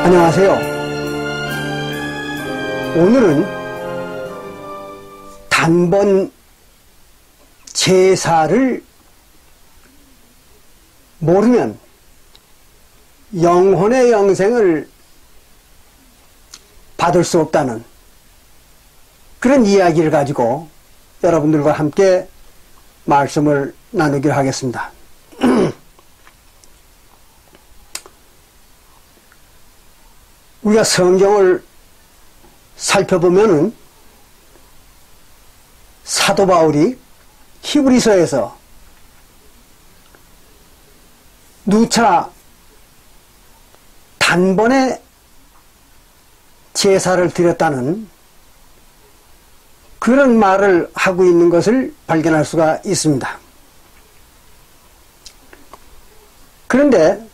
안녕하세요. 오늘은 단번 제사를 모르면 영혼의 영생을 받을 수 없다는 그런 이야기를 가지고 여러분들과 함께 말씀을 나누기로 하겠습니다. 우리가 성경을 살펴보면은 사도 바울이 히브리서에서 누차 단번에 제사를 드렸다는 그런 말을 하고 있는 것을 발견할 수가 있습니다. 그런데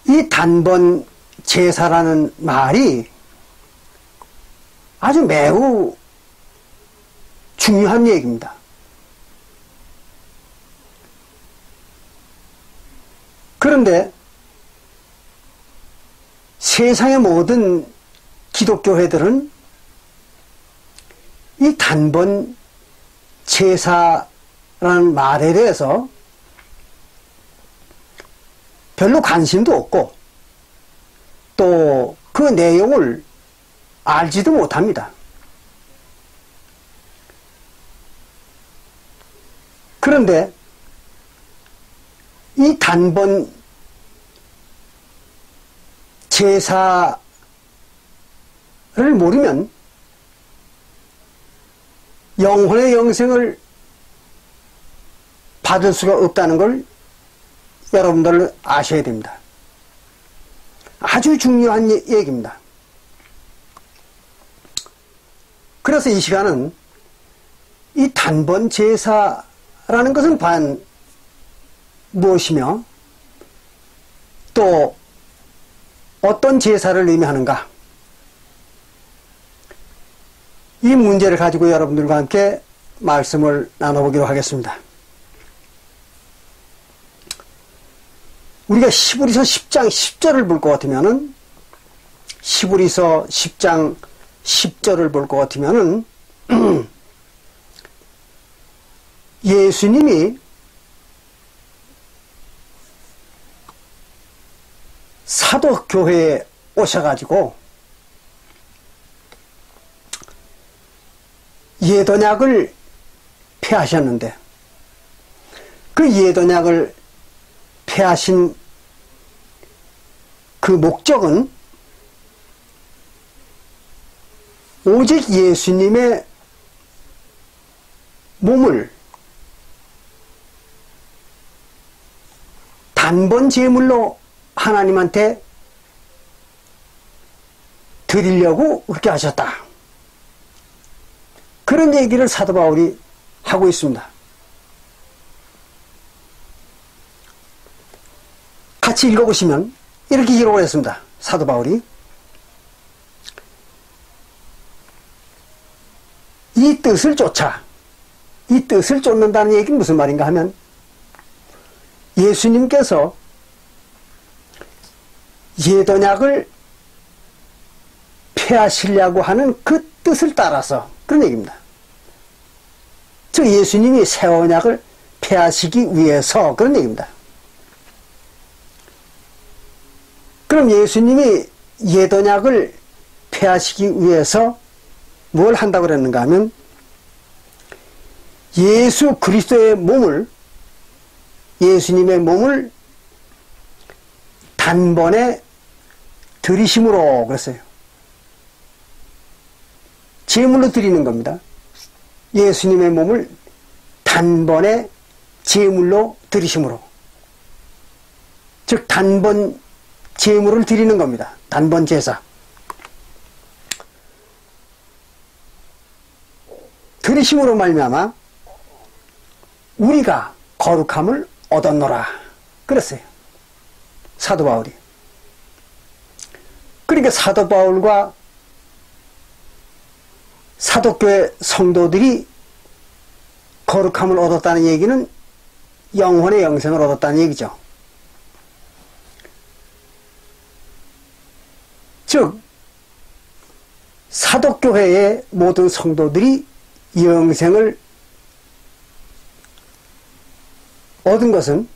이 단번 제사라는 말이 아주 매우 중요한 얘기입니다. 그런데 세상의 모든 기독교회들은 이 단번 제사라는 말에 대해서 별로 관심도 없고 또 그 내용을 알지도 못합니다. 그런데 이 단번 제사를 모르면 영혼의 영생을 받을 수가 없다는 걸 여러분들 아셔야 됩니다. 아주 중요한 얘기입니다. 그래서 이 시간은 이 단번 제사라는 것은 과연 무엇이며 또 어떤 제사를 의미하는가, 이 문제를 가지고 여러분들과 함께 말씀을 나눠보기로 하겠습니다. 우리가 히브리서 10장 10절을 볼 것 같으면은, 히브리서 10장 10절을 볼 것 같으면은, 예수님이 사도교회에 오셔가지고 예언약을 폐하셨는데, 그 예언약을 폐하신 그 목적은 오직 예수님의 몸을 단번 제물로 하나님한테 드리려고 그렇게 하셨다. 그런 얘기를 사도 바울이 하고 있습니다. 같이 읽어보시면 이렇게 기록을 했습니다. 사도 바울이 이 뜻을 쫓아, 이 뜻을 쫓는다는 얘기는 무슨 말인가 하면, 예수님께서 예언약을 폐하시려고 하는 그 뜻을 따라서, 그런 얘기입니다. 즉 예수님이 새 언약을 폐하시기 위해서, 그런 얘기입니다. 그럼 예수님이 예언약을 폐하시기 위해서 뭘 한다고 그랬는가 하면, 예수 그리스도의 몸을, 예수님의 몸을 단번에 드리심으로 그랬어요. 제물로 드리는 겁니다. 예수님의 몸을 단번에 제물로 드리심으로. 즉 단번 제물을 드리는 겁니다. 단번 제사. 들으심으로 말미암아 우리가 거룩함을 얻었노라 그랬어요. 사도 바울이. 그러니까 사도 바울과 사도교회 성도들이 거룩함을 얻었다는 얘기는 영혼의 영생을 얻었다는 얘기죠. 즉 사도교회의 모든 성도들이 영생을 얻은 것은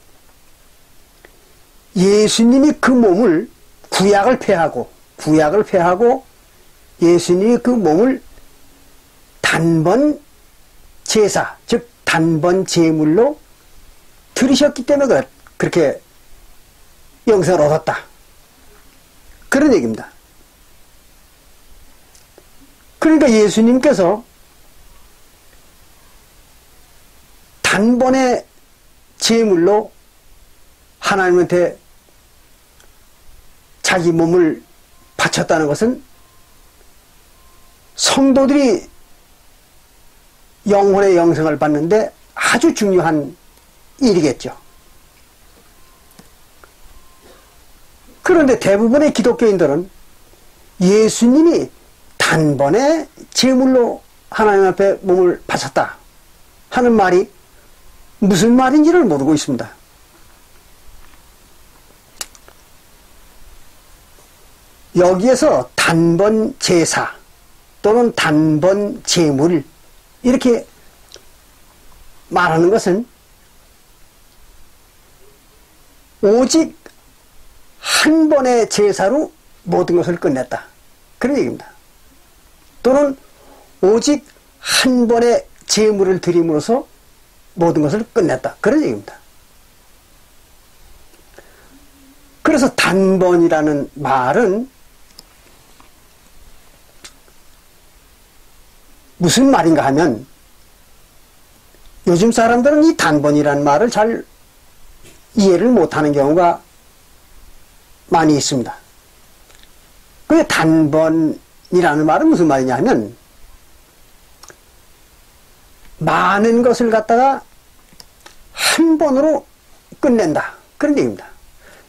예수님이 그 몸을 구약을 폐하고 예수님이 그 몸을 단번 제사, 즉 단번 제물로 들으셨기 때문에 그렇게 영생을 얻었다. 그런 얘기입니다. 그러니까 예수님께서 단번에 제물로 하나님한테 자기 몸을 바쳤다는 것은 성도들이 영혼의 영생을 받는데 아주 중요한 일이겠죠. 그런데 대부분의 기독교인들은 예수님이 단번에 제물로 하나님 앞에 몸을 바쳤다 하는 말이 무슨 말인지를 모르고 있습니다. 여기에서 단번 제사 또는 단번 제물 이렇게 말하는 것은 오직 한 번의 제사로 모든 것을 끝냈다. 그런 얘기입니다. 또는 오직 한 번의 제물을 드림으로써 모든 것을 끝냈다. 그런 얘기입니다. 그래서 단번이라는 말은 무슨 말인가 하면 요즘 사람들은 이 단번이라는 말을 잘 이해를 못하는 경우가 많이 있습니다. 그 단번이라는 말은 무슨 말이냐 하면 많은 것을 갖다가 한 번으로 끝낸다. 그런 얘기입니다.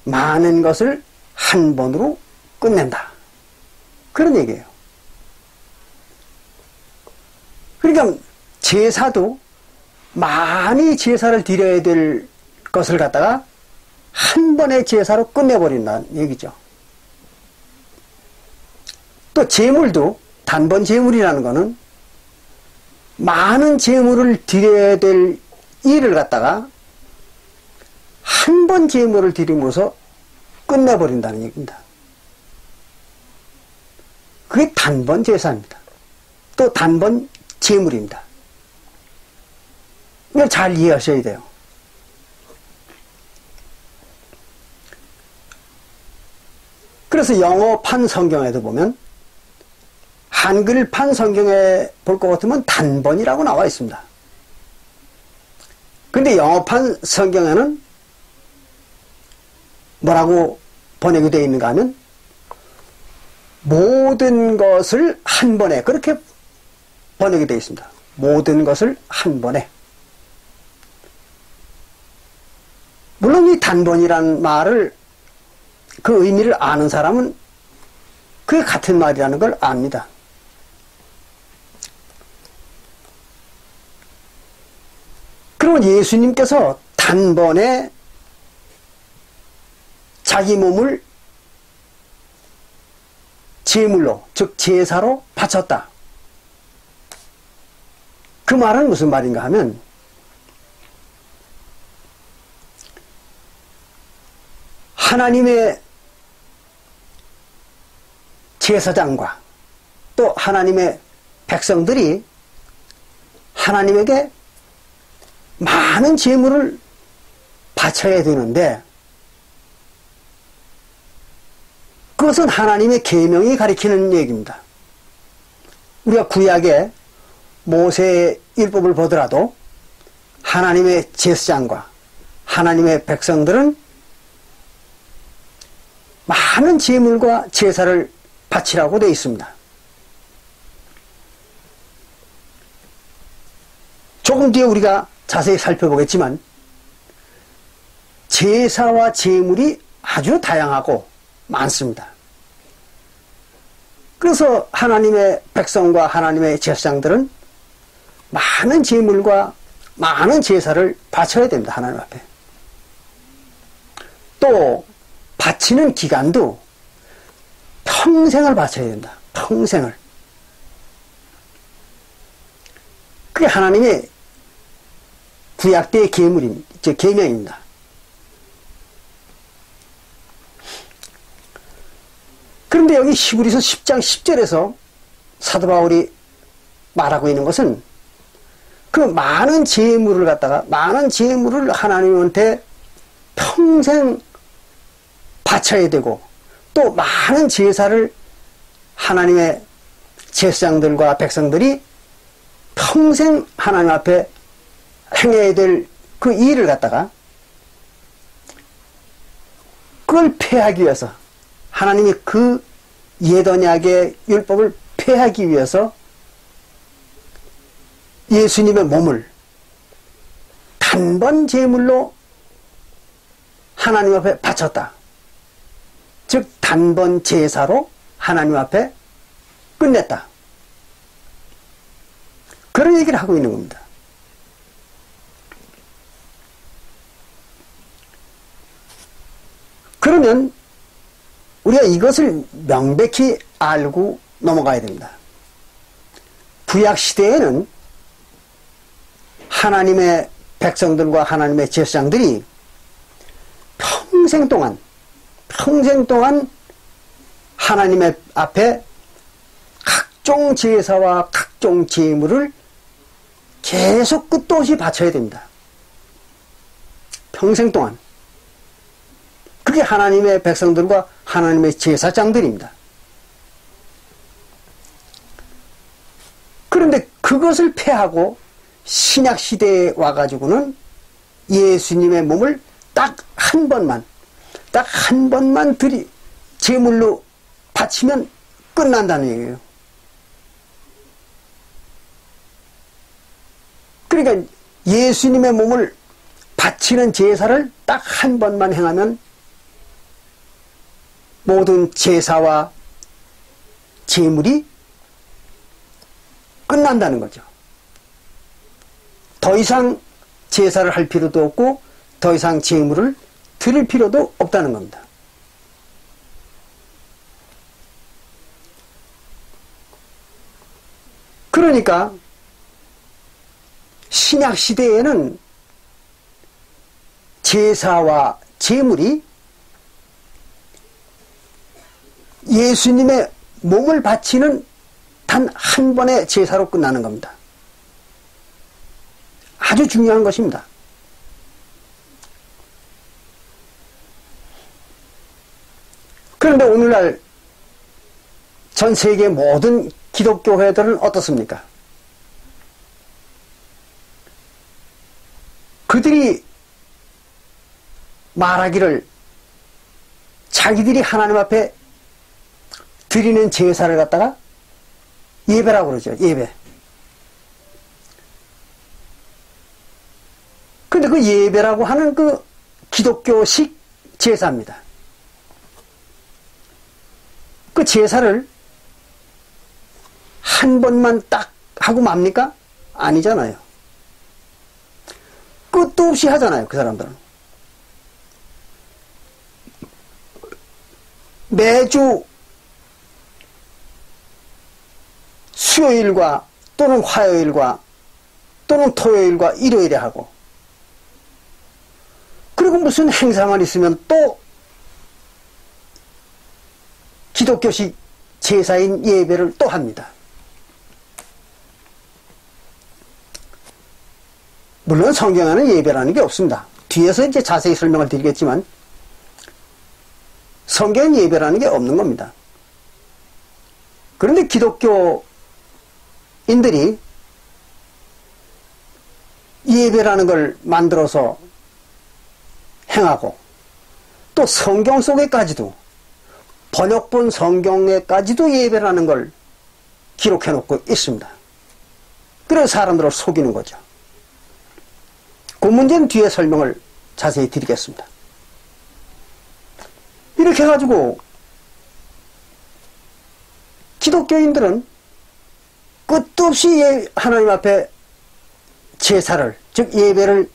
많은 것을 한 번으로 끝낸다. 그런 얘기예요. 그러니까 제사도 많이 제사를 드려야 될 것을 갖다가 한 번의 제사로 끝내버린다는 얘기죠. 또 제물도 단번 제물이라는 것은 많은 제물을 드려야 될 일을 갖다가 한 번 제물을 드림으로써 끝내버린다는 얘기입니다. 그게 단번 제사입니다. 또 단번 제물입니다. 이걸 잘 이해하셔야 돼요. 그래서 영어판 성경에도 보면 한글판 성경에 볼 것 같으면 단번이라고 나와 있습니다. 근데 영어판 성경에는 뭐라고 번역이 되어 있는가 하면 모든 것을 한 번에 그렇게 번역이 되어 있습니다. 모든 것을 한 번에. 물론 이 단번이라는 말을 그 의미를 아는 사람은 그게 같은 말이라는 걸 압니다. 그러면 예수님께서 단번에 자기 몸을 제물로, 즉 제사로 바쳤다. 그 말은 무슨 말인가 하면 하나님의 제사장과 또 하나님의 백성들이 하나님에게 많은 제물을 바쳐야 되는데 그것은 하나님의 계명이 가리키는 얘기입니다. 우리가 구약에 모세의 율법을 보더라도 하나님의 제사장과 하나님의 백성들은 많은 제물과 제사를 바치라고 되어 있습니다. 조금 뒤에 우리가 자세히 살펴보겠지만 제사와 제물이 아주 다양하고 많습니다. 그래서 하나님의 백성과 하나님의 제사장들은 많은 제물과 많은 제사를 바쳐야 됩니다. 하나님 앞에. 또 바치는 기간도 평생을 바쳐야 된다. 평생을. 그게 하나님의 구약 때의 계명입니다. 그런데 여기 히브리서 10장 10절에서 사도 바울이 말하고 있는 것은 그 많은 제물을 하나님한테 평생 바쳐야 되고 또 많은 제사를 하나님의 제사장들과 백성들이 평생 하나님 앞에 행해야 될 그 일을 갖다가 그걸 폐하기 위해서 하나님이 그 옛언약의 율법을 폐하기 위해서 예수님의 몸을 단번 제물로 하나님 앞에 바쳤다. 즉 단번 제사로 하나님 앞에 끝냈다. 그런 얘기를 하고 있는 겁니다. 그러면 우리가 이것을 명백히 알고 넘어가야 됩니다. 구약시대에는 하나님의 백성들과 하나님의 제사장들이 평생 동안 하나님의 앞에 각종 제사와 각종 제물을 계속 끝도 없이 바쳐야 됩니다. 평생 동안. 그게 하나님의 백성들과 하나님의 제사장들입니다. 그런데 그것을 폐하고 신약시대에 와가지고는 예수님의 몸을 딱 한 번만 제물로 바치면 끝난다는 얘기예요. 그러니까 예수님의 몸을 바치는 제사를 딱 한 번만 행하면 모든 제사와 제물이 끝난다는 거죠. 더 이상 제사를 할 필요도 없고 더 이상 제물을 드릴 필요도 없다는 겁니다. 그러니까 신약 시대에는 제사와 제물이 예수님의 몸을 바치는 단 한 번의 제사로 끝나는 겁니다. 아주 중요한 것입니다. 그런데 오늘날 전 세계 모든 기독교회들은 어떻습니까? 그들이 말하기를 자기들이 하나님 앞에 드리는 제사를 갖다가 예배라고 그러죠. 예배. 근데 그 예배라고 하는 그 기독교식 제사입니다. 그 제사를 한 번만 딱 하고 맙니까? 아니잖아요. 끝도 없이 하잖아요. 그 사람들은. 매주 수요일과 또는 화요일과 또는 토요일과 일요일에 하고 그리고 무슨 행사만 있으면 또 기독교식 제사인 예배를 또 합니다. 물론 성경에는 예배라는 게 없습니다. 뒤에서 이제 자세히 설명을 드리겠지만 성경 예배라는 게 없는 겁니다. 그런데 기독교인들이 예배라는 걸 만들어서 행하고 또 성경 속에까지도 번역본 성경에까지도 예배라는 걸 기록해 놓고 있습니다. 그래서 사람들을 속이는 거죠. 그 문제는 뒤에 설명을 자세히 드리겠습니다. 이렇게 해가지고 기독교인들은 끝도 없이 하나님 앞에 제사를, 즉 예배를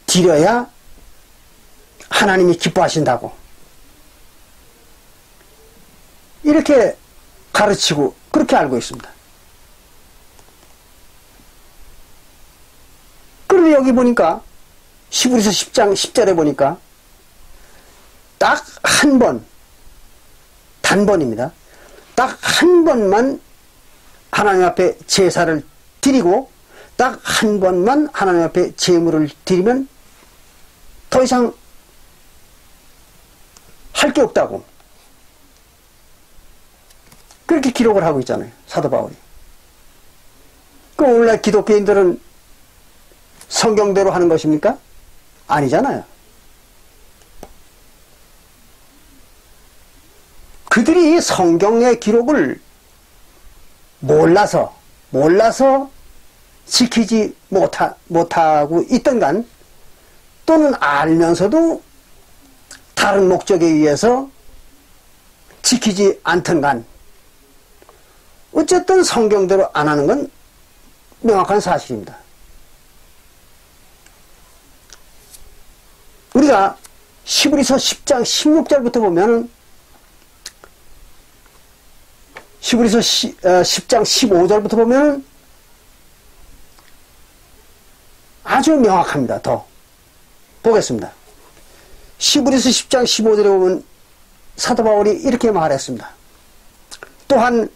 드려야 하나님이 기뻐하신다고 이렇게 가르치고 그렇게 알고 있습니다. 그런데 여기 보니까 히브리서 10장 10절에 보니까 딱 한 번, 단번입니다. 딱 한 번만 하나님 앞에 제사를 드리고 딱 한 번만 하나님 앞에 제물을 드리면 더 이상 할 게 없다고 그렇게 기록을 하고 있잖아요. 사도 바울이. 그럼 오늘날 기독교인들은 성경대로 하는 것입니까? 아니잖아요. 그들이 성경의 기록을 몰라서 지키지 못하고 있던간 또는 알면서도 다른 목적에 의해서 지키지 않던간 어쨌든 성경대로 안 하는 건 명확한 사실입니다. 우리가 히브리서 10장 16절부터 보면 히브리서 10장 15절부터 보면 아주 명확합니다. 더 보겠습니다. 히브리서 10장 15절에 보면 사도 바울이 이렇게 말했습니다. 또한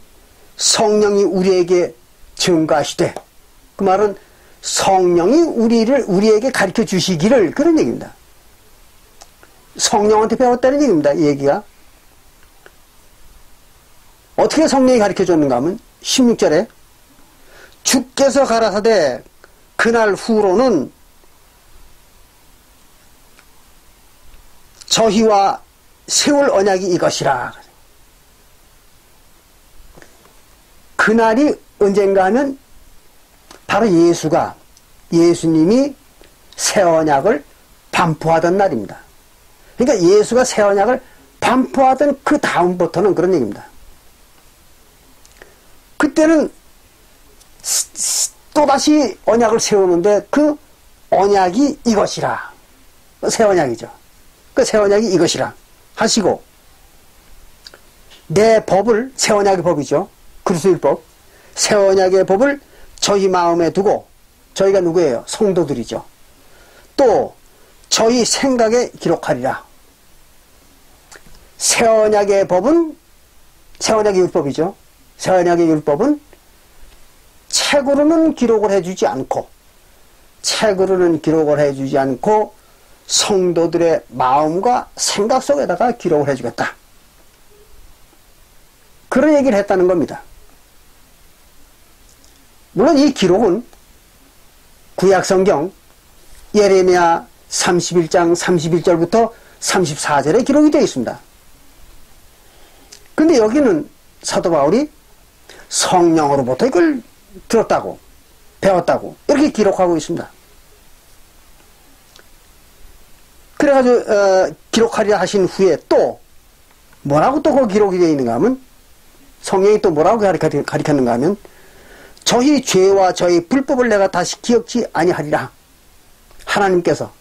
성령이 우리에게 증거하시되, 그 말은 성령이 우리에게 가르쳐 주시기를, 그런 얘기입니다. 성령한테 배웠다는 얘기입니다. 이 얘기가 어떻게 성령이 가르쳐 줬는가 하면 16절에 주께서 가라사대 그날 후로는 저희와 세울 언약이 이것이라. 그날이 언젠가 하면 바로 예수님이 새 언약을 반포하던 날입니다. 그러니까 예수가 새 언약을 반포하던 그 다음부터는 그런 얘기입니다. 그때는 또다시 언약을 세우는데 그 언약이 이것이라. 새 언약이죠. 그 새 언약이 이것이라 하시고, 내 법을, 새 언약의 법이죠. 그리스도율법. 새 언약의 법을 저희 마음에 두고, 저희가 누구예요? 성도들이죠. 또 저희 생각에 기록하리라. 새 언약의 법은, 새 언약의 율법이죠. 새 언약의 율법은 책으로는 기록을 해주지 않고, 성도들의 마음과 생각 속에다가 기록을 해주겠다. 그런 얘기를 했다는 겁니다. 물론 이 기록은 구약성경 예레미야 31장 31절부터 34절에 기록이 되어 있습니다. 근데 여기는 사도 바울이 성령으로부터 이걸 들었다고, 배웠다고 이렇게 기록하고 있습니다. 그래가지고 기록하리라 하신 후에 또 뭐라고 또 그 기록이 되어 있는가 하면, 성령이 또 뭐라고 가르쳤는가 하면, 저희 죄와 저희 불법을 내가 다시 기억지 아니하리라. 하나님께서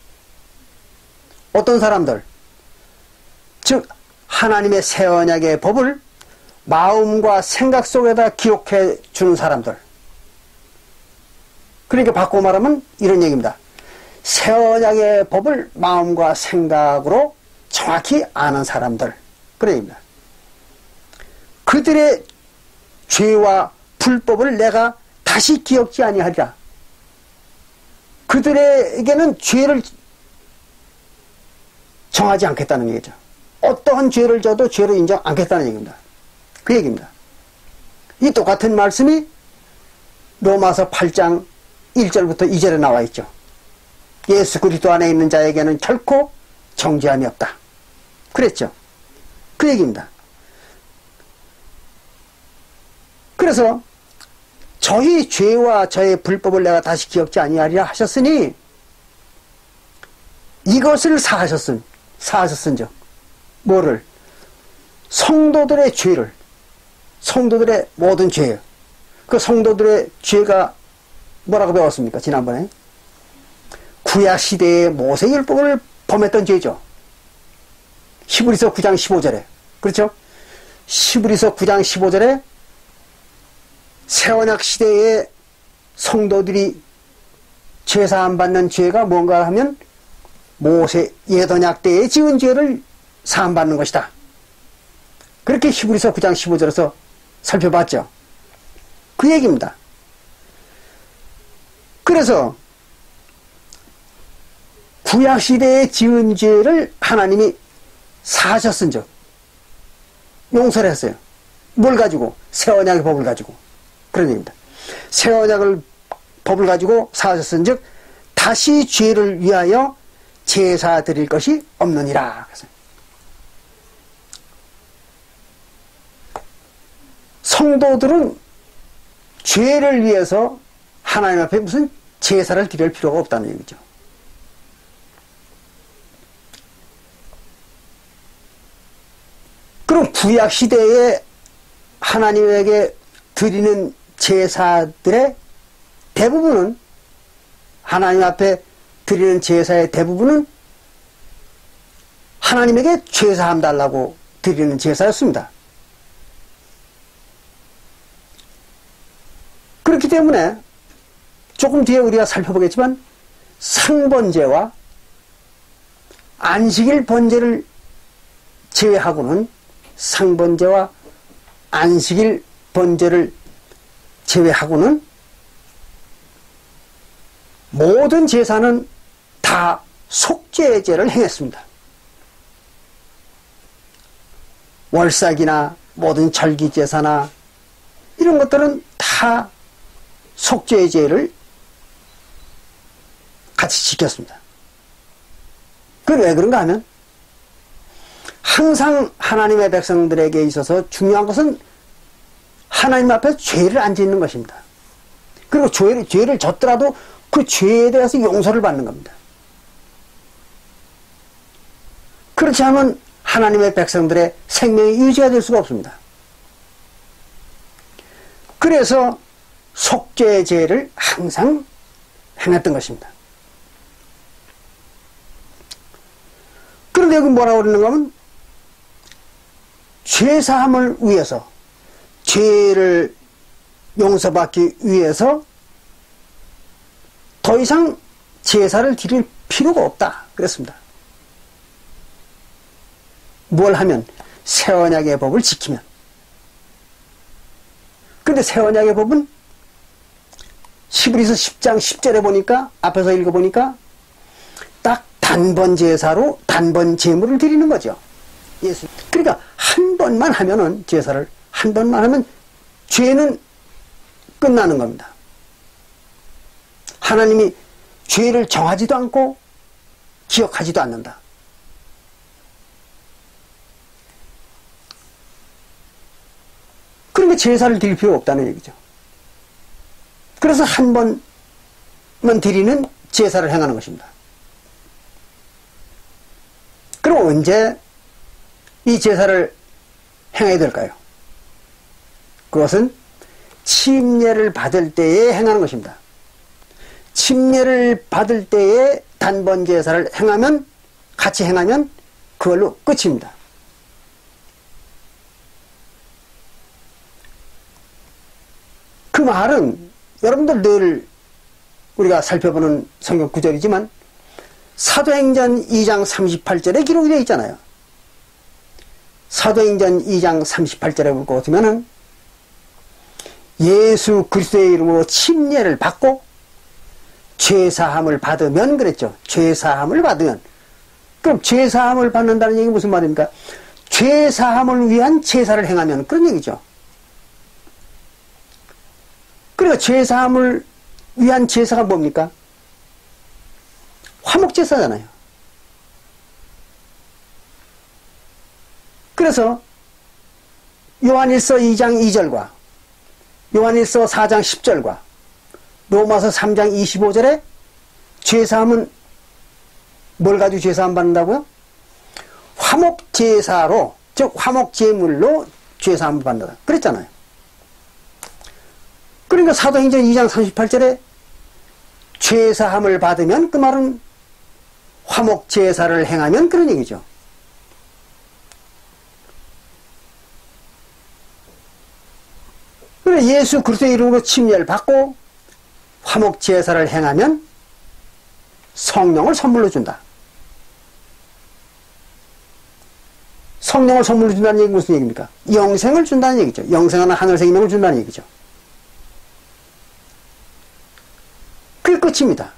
어떤 사람들, 즉 하나님의 새 언약의 법을 마음과 생각 속에다 기록해 주는 사람들, 그러니까 바꾸고 말하면 이런 얘기입니다. 새 언약의 법을 마음과 생각으로 정확히 아는 사람들, 그런 얘기입니다. 그들의 죄와 불법을 내가 다시 기억지 아니하리라. 그들에게는 죄를 정하지 않겠다는 얘기죠. 어떠한 죄를 져도 죄를 인정 않겠다는 얘기입니다. 그 얘기입니다. 이 똑같은 말씀이 로마서 8장 1절부터 2절에 나와 있죠. 예수 그리스도 안에 있는 자에게는 결코 정죄함이 없다. 그랬죠. 그 얘기입니다. 그래서 저희 죄와 저의 불법을 내가 다시 기억지 아니하리라 하셨으니 이것을 사하셨은즉 뭐를? 성도들의 죄를, 성도들의 모든 죄예요. 그 성도들의 죄가 뭐라고 배웠습니까? 지난번에 구약시대의 모세율법을 범했던 죄죠. 히브리서 9장 15절에 그렇죠? 히브리서 9장 15절에 새언약 시대의 성도들이 죄사함 받는 죄가 뭔가 하면 모세 옛언약 때에 지은 죄를 사함 받는 것이다. 그렇게 히브리서 9장 15절에서 살펴봤죠. 그 얘기입니다. 그래서 구약시대에 지은 죄를 하나님이 사하셨은즉 용서를 했어요. 뭘 가지고? 새언약의 법을 가지고. 그런 얘기입니다. 새언약을 법을 가지고 사하셨은즉 다시 죄를 위하여 제사 드릴 것이 없느니라. 성도들은 죄를 위해서 하나님 앞에 무슨 제사를 드릴 필요가 없다는 얘기죠. 그럼 구약시대에 하나님에게 드리는 제사들의 대부분은, 하나님 앞에 드리는 제사의 대부분은 하나님에게 죄사함 달라고 드리는 제사였습니다. 그렇기 때문에 조금 뒤에 우리가 살펴보겠지만 상번제와 안식일 번제를 제외하고는, 상번제와 안식일 번제를 제외하고는 모든 제사는 다 속죄제를 행했습니다. 월삭이나 모든 절기제사나 이런 것들은 다 속죄제를 같이 지켰습니다. 그건 왜 그런가 하면 항상 하나님의 백성들에게 있어서 중요한 것은 하나님 앞에 죄를 안 짓는 것입니다. 그리고 죄를 졌더라도 그 죄에 대해서 용서를 받는 겁니다. 그렇지 않으면 하나님의 백성들의 생명이 유지가 될 수가 없습니다. 그래서 속죄제를 항상 행했던 것입니다. 그런데 여기 뭐라고 그러는가 하면 죄사함을 위해서, 죄를 용서받기 위해서 더 이상 제사를 드릴 필요가 없다 그랬습니다. 뭘 하면? 새언약의 법을 지키면. 근데 새언약의 법은 히브리서 10장 10절에 보니까, 앞에서 읽어보니까 딱 단번 제사로 단번 제물을 드리는 거죠. 예수. 그러니까 한 번만 하면은, 제사를 한 번만 하면 죄는 끝나는 겁니다. 하나님이 죄를 정하지도 않고 기억하지도 않는다. 그러니까 제사를 드릴 필요가 없다는 얘기죠. 그래서 한 번만 드리는 제사를 행하는 것입니다. 그럼 언제 이 제사를 행해야 될까요? 그것은 침례를 받을 때에 행하는 것입니다. 침례를 받을 때에 단번 제사를 행하면, 같이 행하면 그걸로 끝입니다. 그 말은 여러분들 늘 우리가 살펴보는 성경 구절이지만 사도행전 2장 38절에 기록이 되어 있잖아요. 사도행전 2장 38절에 보면은 예수 그리스도의 이름으로 침례를 받고 죄사함을 받으면, 그랬죠. 죄사함을 받으면. 그럼 죄사함을 받는다는 얘기 무슨 말입니까? 죄사함을 위한 제사를 행하면, 그런 얘기죠. 그러니까 죄사함을 위한 제사가 뭡니까? 화목제사잖아요. 그래서 요한일서 2장 2절과 요한일서 4장 10절과 로마서 3장 25절에 죄사함은 뭘 가지고 죄사함 받는다고요? 화목제사로, 즉 화목제물로 죄사함을 받는다 그랬잖아요. 그러니까 사도행전 2장 38절에 죄사함을 받으면 그 말은 화목제사를 행하면 그런 얘기죠. 그래 예수 그리스도의 이름으로 침례를 받고 화목제사를 행하면 성령을 선물로 준다. 성령을 선물로 준다는 얘기는 무슨 얘기입니까? 영생을 준다는 얘기죠. 영생하는 하늘 생명을 준다는 얘기죠. 그게 끝입니다.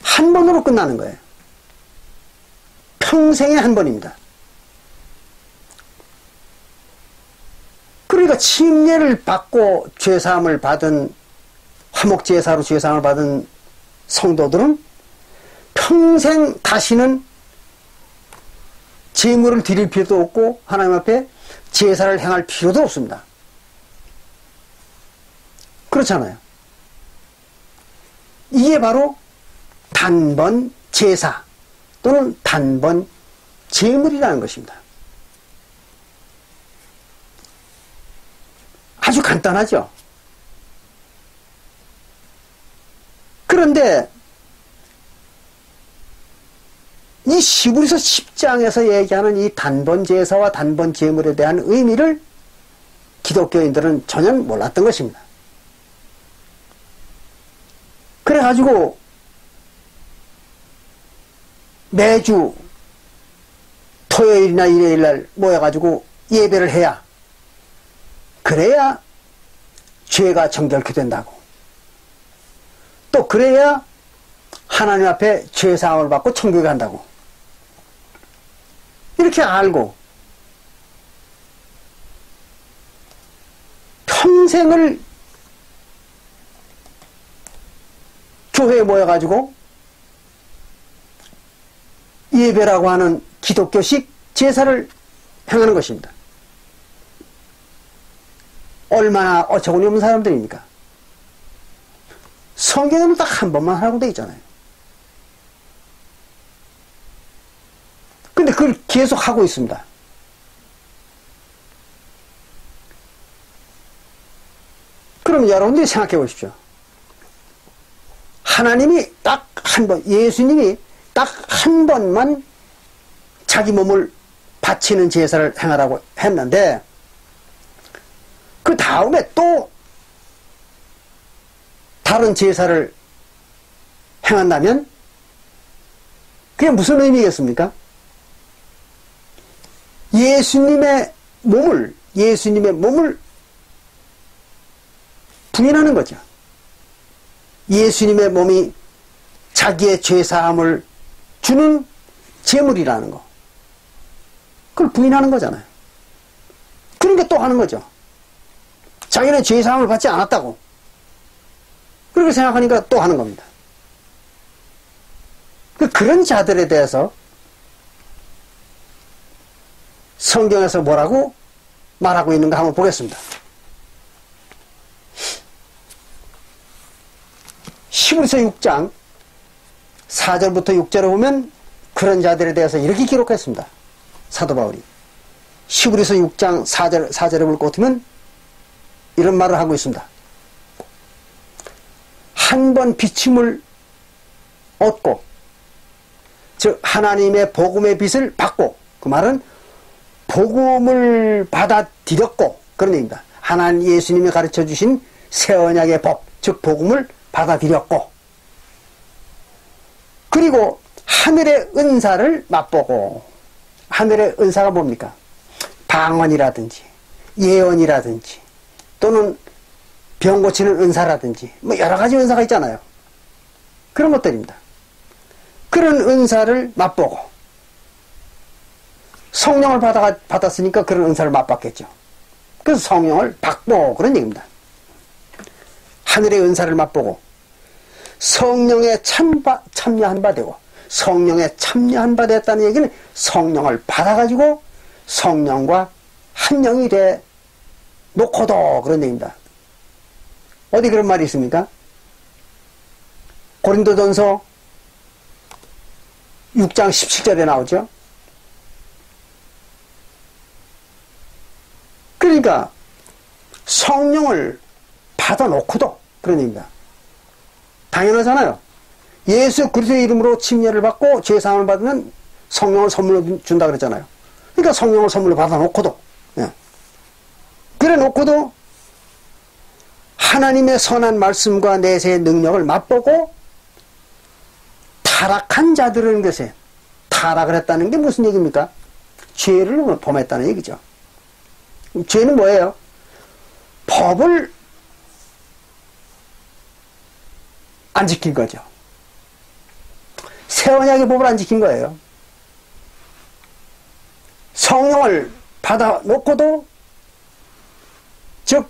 한 번으로 끝나는 거예요. 평생에 한 번입니다. 그러니까 침례를 받고 죄사함을 받은 화목제사로 죄사함을 받은 성도들은 평생 다시는 제물을 드릴 필요도 없고 하나님 앞에 제사를 행할 필요도 없습니다. 그렇잖아요. 이게 바로 단번 제사 또는 단번 제물이라는 것입니다. 아주 간단하죠. 그런데 이 히브리서 10장에서 얘기하는 이 단번 제사와 단번 제물에 대한 의미를 기독교인들은 전혀 몰랐던 것입니다. 그래가지고 매주 토요일이나 일요일날 모여가지고 예배를 해야 그래야 죄가 정결케 된다고, 또 그래야 하나님 앞에 죄사함을 받고 천국에 간다고 이렇게 알고 평생을 교회에 모여가지고 예배라고 하는 기독교식 제사를 행하는 것입니다. 얼마나 어처구니 없는 사람들입니까? 성경에는 딱 한 번만 하라고 되어 있잖아요. 근데 그걸 계속 하고 있습니다. 그럼 여러분들이 생각해 보십시오. 하나님이 딱 한 번, 예수님이 딱 한 번만 자기 몸을 바치는 제사를 행하라고 했는데 그 다음에 또 다른 제사를 행한다면 그게 무슨 의미겠습니까? 예수님의 몸을 부인하는 거죠. 예수님의 몸이 자기의 죄사함을 주는 제물이라는 거, 그걸 부인하는 거잖아요. 그러니까 또 하는 거죠. 자기는 죄사함을 받지 않았다고 그렇게 생각하니까 또 하는 겁니다. 그런 자들에 대해서 성경에서 뭐라고 말하고 있는가 한번 보겠습니다. 히브리서 6장 4절부터 6절에 보면 그런 자들에 대해서 이렇게 기록했습니다. 사도 바울이 히브리서 6장 4절에 볼 것 같으면 이런 말을 하고 있습니다. 한 번 비침을 얻고, 즉 하나님의 복음의 빛을 받고, 그 말은 복음을 받아들였고 그런 얘기입니다. 하나님 예수님이 가르쳐 주신 새 언약의 법, 즉 복음을 받아들였고, 그리고 하늘의 은사를 맛보고, 하늘의 은사가 뭡니까? 방언이라든지 예언이라든지 또는 병 고치는 은사라든지 뭐 여러 가지 은사가 있잖아요. 그런 것들입니다. 그런 은사를 맛보고, 성령을 받았으니까 그런 은사를 맛봤겠죠. 그래서 성령을 받고 그런 얘기입니다. 하늘의 은사를 맛보고 성령에 참여한 바 되고, 성령에 참여한 바 됐다는 얘기는 성령을 받아가지고 성령과 한 영이 돼 놓고도 그런 얘기입니다. 어디 그런 말이 있습니까? 고린도전서 6장 17절에 나오죠. 그러니까 성령을 받아놓고도 그런 얘기입니다. 당연하잖아요. 예수 그리스도의 이름으로 침례를 받고 죄사함을 받으면 성령을 선물로 준다 그랬잖아요. 그러니까 성령을 선물로 받아놓고도, 예. 그래 놓고도 하나님의 선한 말씀과 내세의 능력을 맛보고 타락한 자들은 것에, 타락을 했다는 게 무슨 얘기입니까? 죄를 범했다는 얘기죠. 죄는 뭐예요? 법을 안 지킨 거죠. 새 언약의 법을 안 지킨 거예요. 성령을 받아놓고도, 즉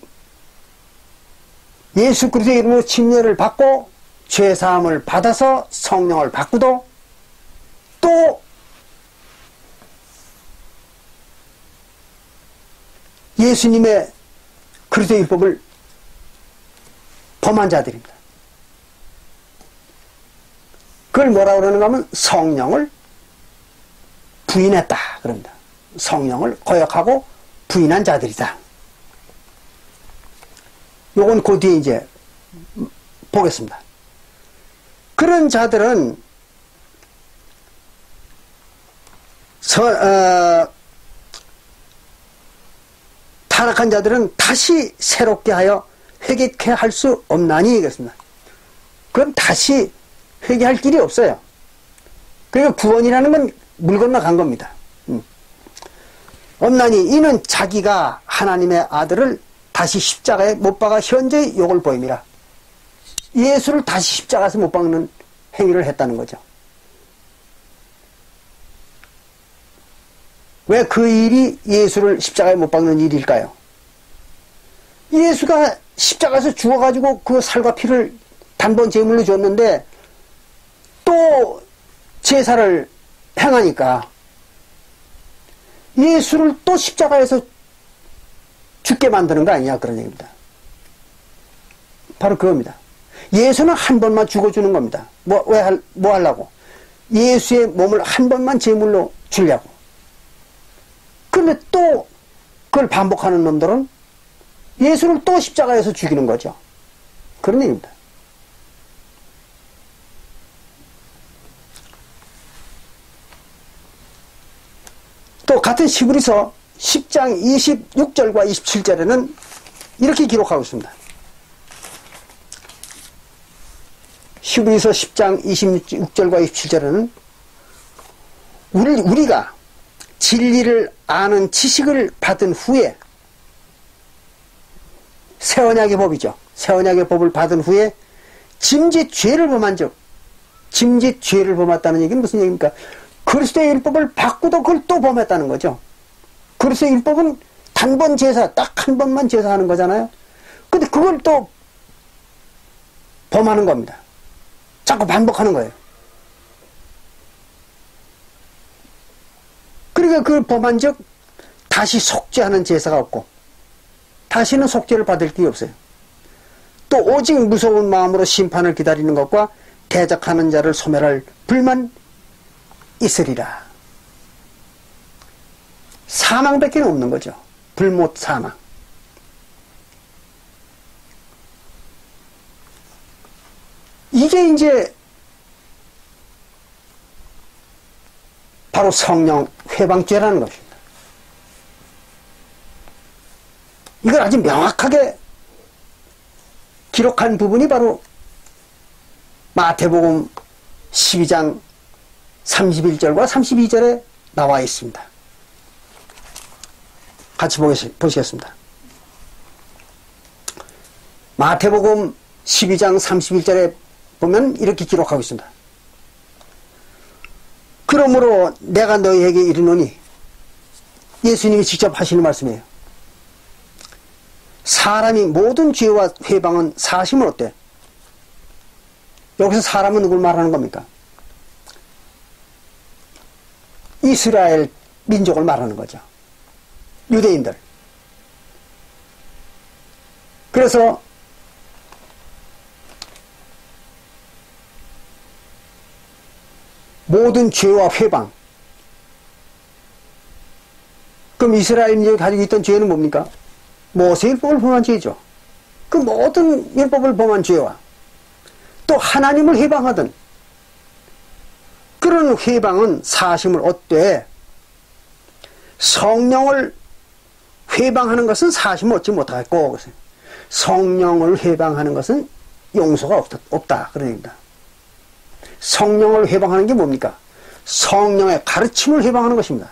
예수 그리스도의 이름으로 침례를 받고 죄사함을 받아서 성령을 받고도 또 예수님의 그리스도의 율법을 범한 자들입니다. 그걸 뭐라고 그러는가 하면 성령을 부인했다 그럽니다. 성령을 거역하고 부인한 자들이다. 요건 그 뒤에 이제 보겠습니다. 그런 자들은 타락한 자들은 다시 새롭게 하여 회개케 할 수 없나니 이겠습니다. 그럼 다시 회개할 길이 없어요. 그러니까 구원이라는 건 물 건너 간 겁니다. 없나니 이는 자기가 하나님의 아들을 다시 십자가에 못 박아 현재의 욕을 보임이라. 예수를 다시 십자가에서 못 박는 행위를 했다는 거죠. 왜 그 일이 예수를 십자가에 못 박는 일일까요? 예수가 십자가에서 죽어가지고 그 살과 피를 단번 제물로 줬는데 또 제사를 행하니까 예수를 또 십자가에서 죽게 만드는 거 아니냐 그런 얘기입니다. 바로 그겁니다. 예수는 한 번만 죽어주는 겁니다. 뭐 하려고? 예수의 몸을 한 번만 제물로 주려고. 그런데 또 그걸 반복하는 놈들은 예수를 또 십자가에서 죽이는 거죠. 그런 얘기입니다. 또 같은 히브리서 10장 26절과 27절에는 이렇게 기록하고 있습니다. 히브리서 10장 26절과 27절에는 우리가 진리를 아는 지식을 받은 후에, 새 언약의 법이죠. 새 언약의 법을 받은 후에 짐짓 죄를 범한 적, 짐짓 죄를 범했다는 얘기는 무슨 얘기입니까? 그리스도의 율법을 받고도 그걸 또 범했다는 거죠. 그리스도의 율법은 단번 제사, 딱 한 번만 제사하는 거잖아요. 근데 그걸 또 범하는 겁니다. 자꾸 반복하는 거예요. 그러니까 그걸 범한 적 다시 속죄하는 제사가 없고 다시는 속죄를 받을 길이 없어요. 또 오직 무서운 마음으로 심판을 기다리는 것과 대적하는 자를 소멸할 불만 있으리라. 사망밖에 없는 거죠. 불못 사망. 이게 이제 바로 성령 회방죄라는 것입니다. 이걸 아주 명확하게 기록한 부분이 바로 마태복음 12장 31절과 32절에 나와 있습니다. 같이 보시겠습니다. 마태복음 12장 31절에 보면 이렇게 기록하고 있습니다. 그러므로 내가 너희에게 이르노니, 예수님이 직접 하시는 말씀이에요. 사람이 모든 죄와 회방은 사심은 어때? 여기서 사람은 누굴 말하는 겁니까? 이스라엘 민족을 말하는 거죠. 유대인들. 그래서 모든 죄와 회방. 그럼 이스라엘 민족이 가지고 있던 죄는 뭡니까? 모세율법을 범한 죄죠. 그 모든 율법을 범한 죄와 또 하나님을 회방하던 그런 회방은 사심을 얻되 성령을 회방하는 것은 사심을 얻지 못하겠고 성령을 회방하는 것은 용서가 없다. 그런 얘기입니다. 성령을 회방하는 게 뭡니까? 성령의 가르침을 회방하는 것입니다.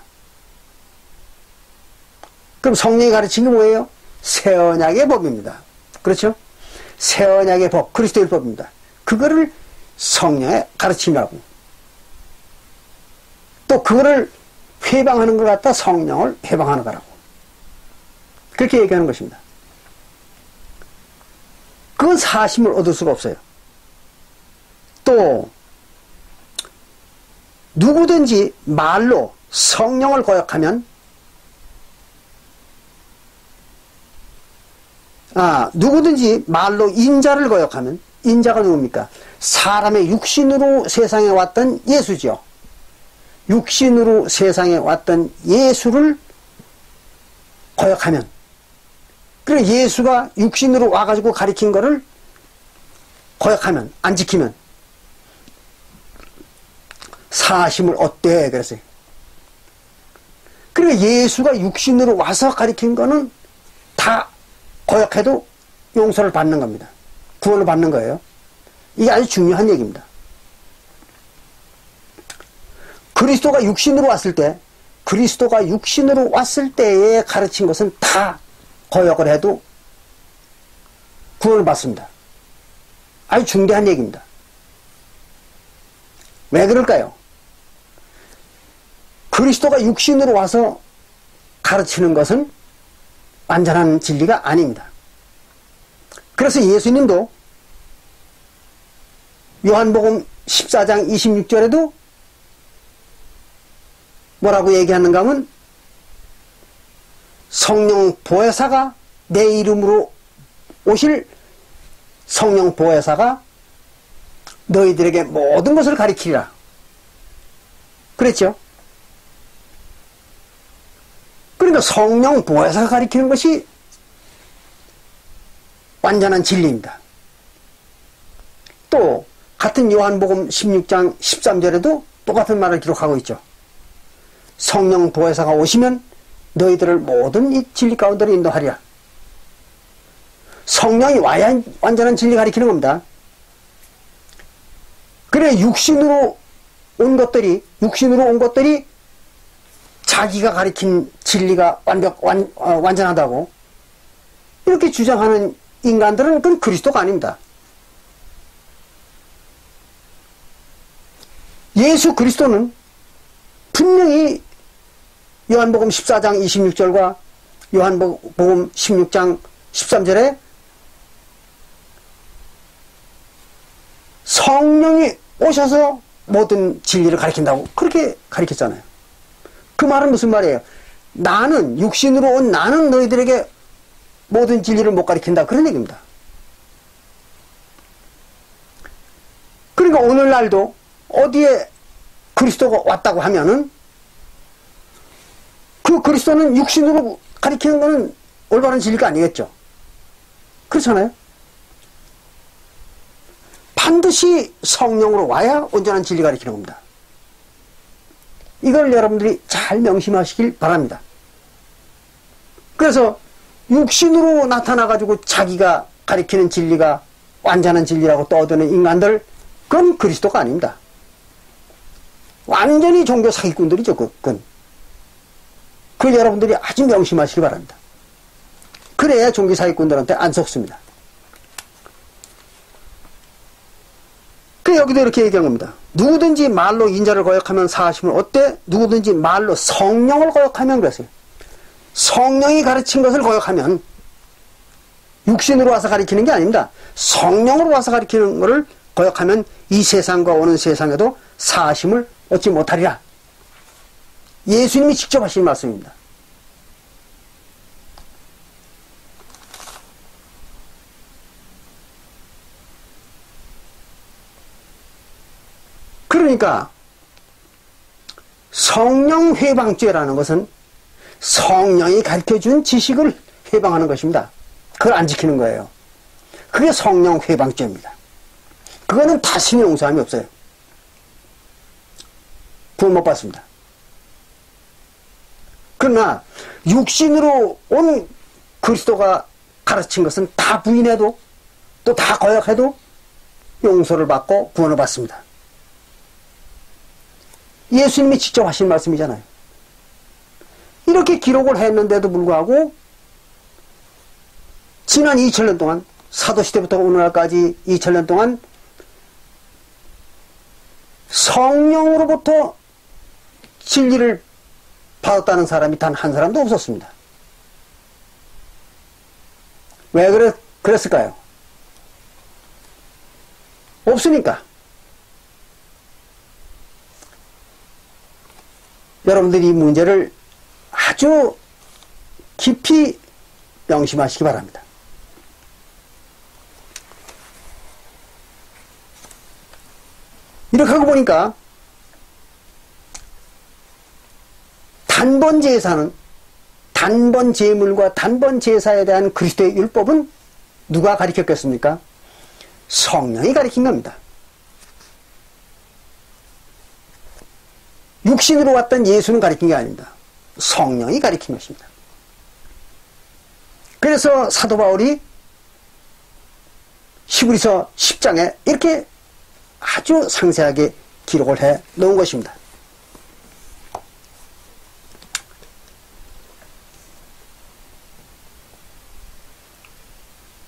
그럼 성령이 가르친 게 뭐예요? 새 언약의 법입니다. 그렇죠? 새 언약의 법, 그리스도의 법입니다. 그거를 성령의 가르침이라고. 또 그거를 회방하는 것 같다 성령을 회방하는 거라고. 그렇게 얘기하는 것입니다. 그건 사심을 얻을 수가 없어요. 또 누구든지 말로 성령을 거역하면 누구든지 말로 인자를 거역하면 인자가 누굽니까? 사람의 육신으로 세상에 왔던 예수죠. 육신으로 세상에 왔던 예수를 거역하면 그리고 예수가 육신으로 와가지고 가리킨 거를 거역하면 안 지키면 사심을 얻대 그랬어요. 그리고 예수가 육신으로 와서 가리킨 거는 다 거역해도 용서를 받는 겁니다. 구원을 받는 거예요. 이게 아주 중요한 얘기입니다. 그리스도가 육신으로 왔을 때에 가르친 것은 다 거역을 해도 구원을 받습니다. 아주 중대한 얘기입니다. 왜 그럴까요? 그리스도가 육신으로 와서 가르치는 것은 완전한 진리가 아닙니다. 그래서 예수님도 요한복음 14장 26절에도 뭐라고 얘기하는가 하면 성령 보혜사가 내 이름으로 오실 성령 보혜사가 너희들에게 모든 것을 가리키리라. 그랬죠? 그러니까 성령 보혜사가 가리키는 것이 완전한 진리입니다. 또 같은 요한복음 16장 13절에도 똑같은 말을 기록하고 있죠. 성령 보혜사가 오시면 너희들을 모든 이 진리 가운데로 인도하리라. 성령이 와야 완전한 진리 가리키는 겁니다. 그래 육신으로 온 것들이 자기가 가리킨 진리가 완전하다고 이렇게 주장하는 인간들은 그건 그리스도가 아닙니다. 예수 그리스도는 분명히 요한복음 14장 26절과 요한복음 16장 13절에 성령이 오셔서 모든 진리를 가리킨다고 그렇게 가리켰잖아요. 그 말은 무슨 말이에요? 나는 육신으로 온 나는 너희들에게 모든 진리를 못 가리킨다 그런 얘기입니다. 그러니까 오늘날도 어디에 그리스도가 왔다고 하면은 그 그리스도는 육신으로 가리키는 것은 올바른 진리가 아니겠죠. 그렇잖아요. 반드시 성령으로 와야 온전한 진리 가리키는 겁니다. 이걸 여러분들이 잘 명심하시길 바랍니다. 그래서 육신으로 나타나가지고 자기가 가리키는 진리가 완전한 진리라고 떠드는 인간들, 그건 그리스도가 아닙니다. 완전히 종교 사기꾼들이죠, 그건. 그걸 여러분들이 아주 명심하시기 바랍니다. 그래야 종교 사기꾼들한테 안 속습니다. 그 여기도 이렇게 얘기한 겁니다. 누구든지 말로 인자를 거역하면 사하심을 얻되 누구든지 말로 성령을 거역하면 그랬어요. 성령이 가르친 것을 거역하면 육신으로 와서 가르치는 게 아닙니다. 성령으로 와서 가르치는 것을 거역하면 이 세상과 오는 세상에도 사하심을 얻지 못하리라. 예수님이 직접 하신 말씀입니다. 그러니까 성령 회방죄라는 것은 성령이 가르쳐준 지식을 회방하는 것입니다. 그걸 안 지키는 거예요. 그게 성령 회방죄입니다. 그거는 다시는 용서함이 없어요. 구원 못 받습니다. 그러나 육신으로 온 그리스도가 가르친 것은 다 부인해도 또 다 거역해도 용서를 받고 구원을 받습니다. 예수님이 직접 하신 말씀이잖아요. 이렇게 기록을 했는데도 불구하고 지난 2000년 동안, 사도시대부터 오늘날까지 2000년 동안 성령으로부터 진리를 받았다는 사람이 단 한 사람도 없었습니다. 왜 그랬을까요? 없으니까. 여러분들이 이 문제를 아주 깊이 명심하시기 바랍니다. 이렇게 하고 보니까 단번 제사는, 단번 제물과 단번 제사에 대한 그리스도의 율법은 누가 가르쳤겠습니까? 성령이 가르친 겁니다. 육신으로 왔던 예수는 가르친 게 아닙니다. 성령이 가르친 것입니다. 그래서 사도 바울이 히브리서 10장에 이렇게 아주 상세하게 기록을 해 놓은 것입니다.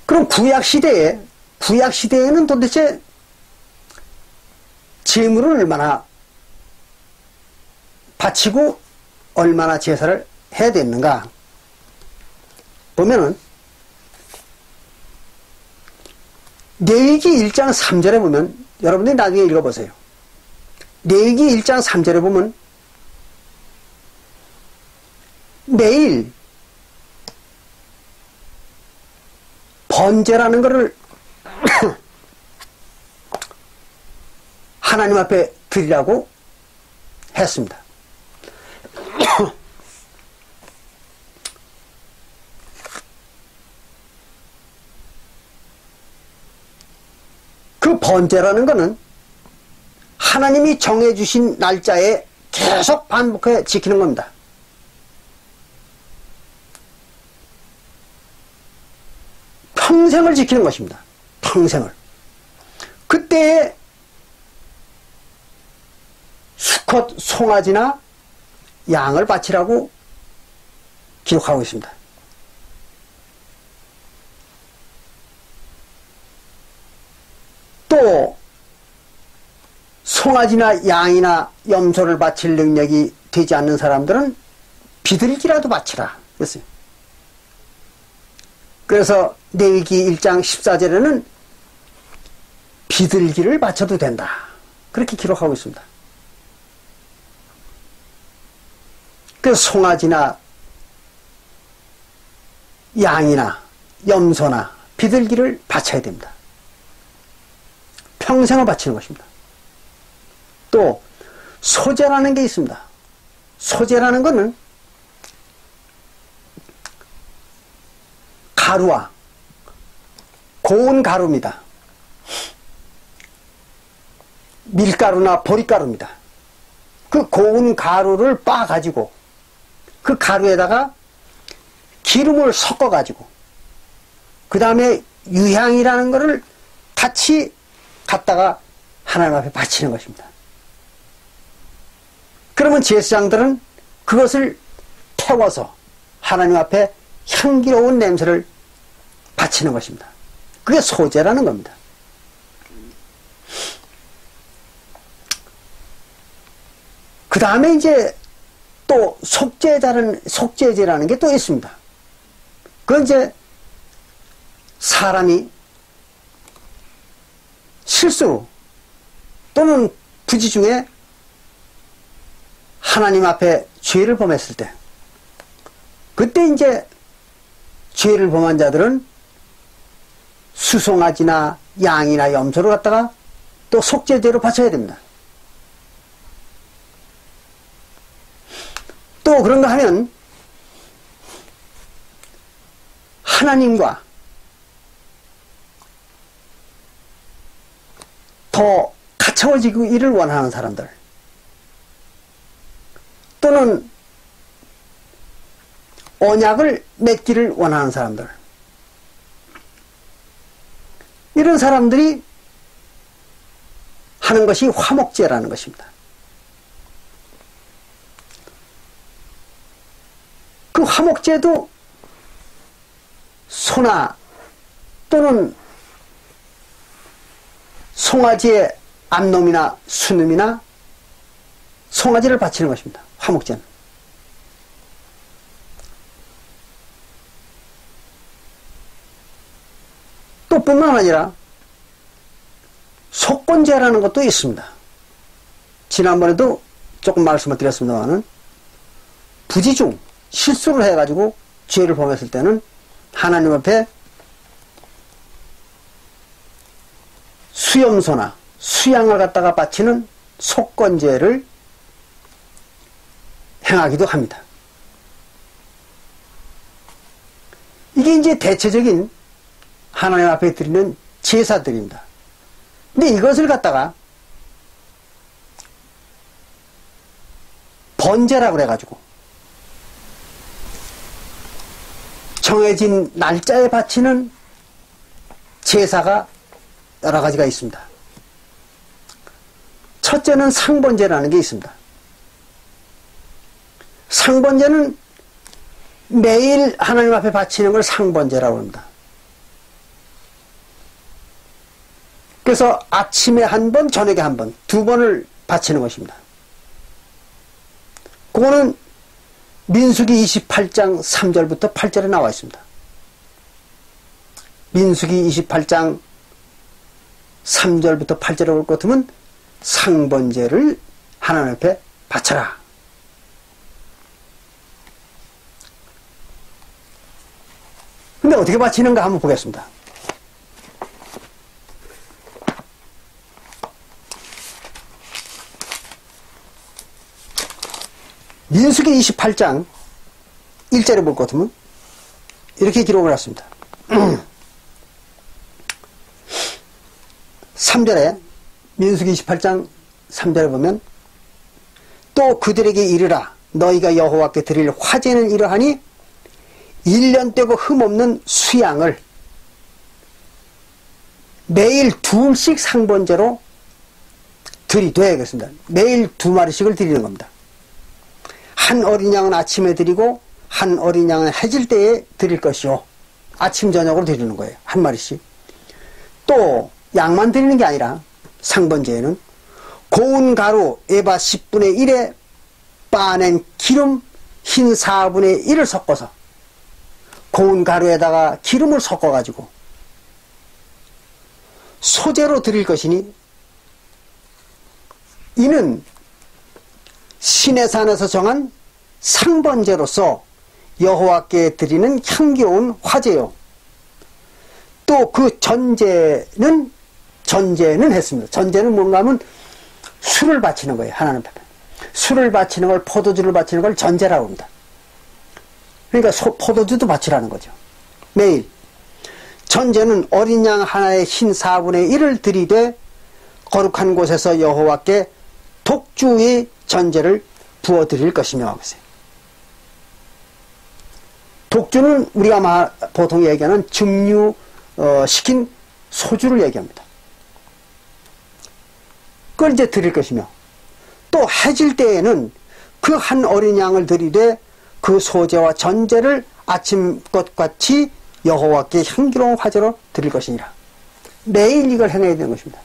그럼 구약시대에는 도대체 제물을 얼마나 바치고 얼마나 제사를 해야 됐는가 보면은 레위기 1장 3절에 보면, 여러분들이 나중에 읽어보세요. 레위기 1장 3절에 보면 매일 번제라는 것을 하나님 앞에 드리라고 했습니다. 그 번제라는 것은 하나님이 정해주신 날짜에 계속 반복해 지키는 겁니다. 평생을 지키는 것입니다. 평생을. 그때에 수컷 송아지나 양을 바치라고 기록하고 있습니다. 또 송아지나 양이나 염소를 바칠 능력이 되지 않는 사람들은 비둘기라도 바치라 그랬어요. 그래서 레위기 1장 14절에는 비둘기를 바쳐도 된다 그렇게 기록하고 있습니다. 그래서 송아지나 양이나 염소나 비둘기를 바쳐야 됩니다. 평생을 바치는 것입니다. 또 소제라는 게 있습니다. 소제라는 것은 가루와 고운 가루입니다. 밀가루나 보리가루입니다. 그 고운 가루를 빻아가지고 그 가루에다가 기름을 섞어가지고 그 다음에 유향이라는 것을 같이 갖다가 하나님 앞에 바치는 것입니다. 그러면 제사장들은 그것을 태워서 하나님 앞에 향기로운 냄새를 바치는 것입니다. 그게 소제라는 겁니다. 그 다음에 이제 또 속죄제라는 게 또 있습니다. 그건 이제 사람이 실수로 또는 부지 중에 하나님 앞에 죄를 범했을 때, 그때 이제 죄를 범한 자들은 수송아지나 양이나 염소를 갖다가 또 속죄제로 바쳐야 됩니다. 또 그런가 하면 하나님과 더 가까워지기를 원하는 사람들, 또는 언약을 맺기를 원하는 사람들, 이런 사람들이 하는 것이 화목제라는 것입니다. 그 화목제도 소나 또는 송아지의 암놈이나 수놈이나 송아지를 바치는 것입니다. 화목제는. 또 뿐만 아니라 속건제라는 것도 있습니다. 지난번에도 조금 말씀을 드렸습니다만은 부지중 실수를 해가지고 죄를 범했을 때는 하나님 앞에 수염소나 수양을 갖다가 바치는 속건제를 행하기도 합니다. 이게 이제 대체적인 하나님 앞에 드리는 제사들입니다. 근데 이것을 갖다가 번제라고 그래가지고 정해진 날짜에 바치는 제사가 여러 가지가 있습니다. 첫째는 상번제라는 게 있습니다. 상번제는 매일 하나님 앞에 바치는 걸 상번제라고 합니다. 그래서 아침에 한 번, 저녁에 한 번, 두 번을 바치는 것입니다. 그거는 민수기 28장 3절부터 8절에 나와 있습니다. 민수기 28장 3절부터 8절에 올 것 같으면 상번제를 하나님 앞에 바쳐라. 근데 어떻게 바치는가 한번 보겠습니다. 민수기 28장 1절에 볼 것 같으면 이렇게 기록을 했습니다. 3절에 민수기 28장 3절에 보면 또 그들에게 이르라 너희가 여호와께 드릴 화제는 이러하니 1년 되고 흠없는 수양을 매일 둘씩 상번제로 드리되겠습니다. 매일 2마리씩을 드리는 겁니다. 한 어린 양은 아침에 드리고 한 어린 양은 해질 때에 드릴 것이요. 아침 저녁으로 드리는 거예요. 한 마리씩. 또 양만 드리는 게 아니라 상번제에는 고운 가루 에바 10분의 1에 빻아낸 기름 흰 4분의 1을 섞어서 고운 가루에다가 기름을 섞어가지고 소제로 드릴 것이니 이는 시내산에서 정한 상번제로서 여호와께 드리는 향기로운 화제요. 또 그 전제는 했습니다. 전제는 뭔가 하면 술을 바치는 거예요. 하나님 앞에. 술을 바치는 걸, 포도주를 바치는 걸 전제라고 합니다. 그러니까 포도주도 바치라는 거죠. 매일. 전제는 어린 양 하나의 흰 4분의 1을 들이되 거룩한 곳에서 여호와께 독주의 전제를 부어드릴 것이며 하세요. 독주는 우리가 보통 얘기하는 증류시킨 소주를 얘기합니다. 그걸 이제 드릴 것이며 또 해질 때에는 그 한 어린 양을 드리되 그 소제와 전제를 아침 것같이 여호와께 향기로운 화제로 드릴 것이니라. 매일 이걸 행해야 되는 것입니다.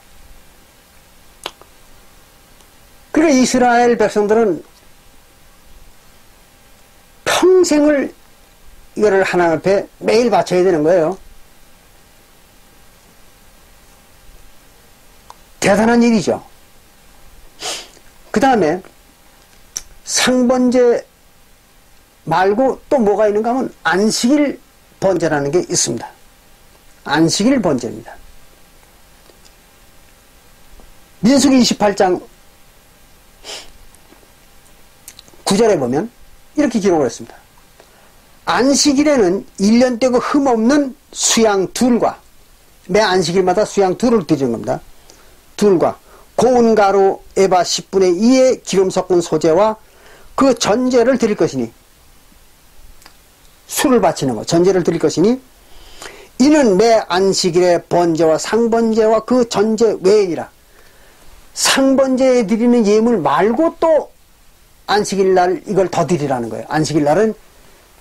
그러니까 이스라엘 백성들은 평생을 이거를 하나님 앞에 매일 바쳐야 되는 거예요. 대단한 일이죠. 그 다음에 상번제 말고 또 뭐가 있는가 하면 안식일 번제라는 게 있습니다. 안식일 번제입니다. 민수기 28장 9절에 보면 이렇게 기록을 했습니다. 안식일에는 1년 떼고 흠없는 수양 둘과, 매 안식일마다 수양 둘을 드리는 겁니다. 둘과 고운 가루 에바 10분의 2의 기름 섞은 소재와 그 전제를 드릴 것이니, 술을 바치는 것, 전제를 드릴 것이니, 이는 매 안식일의 번제와 상번제와 그 전제 외이니라. 상번제에 드리는 예물 말고 또 안식일 날 이걸 더 드리라는 거예요. 안식일 날은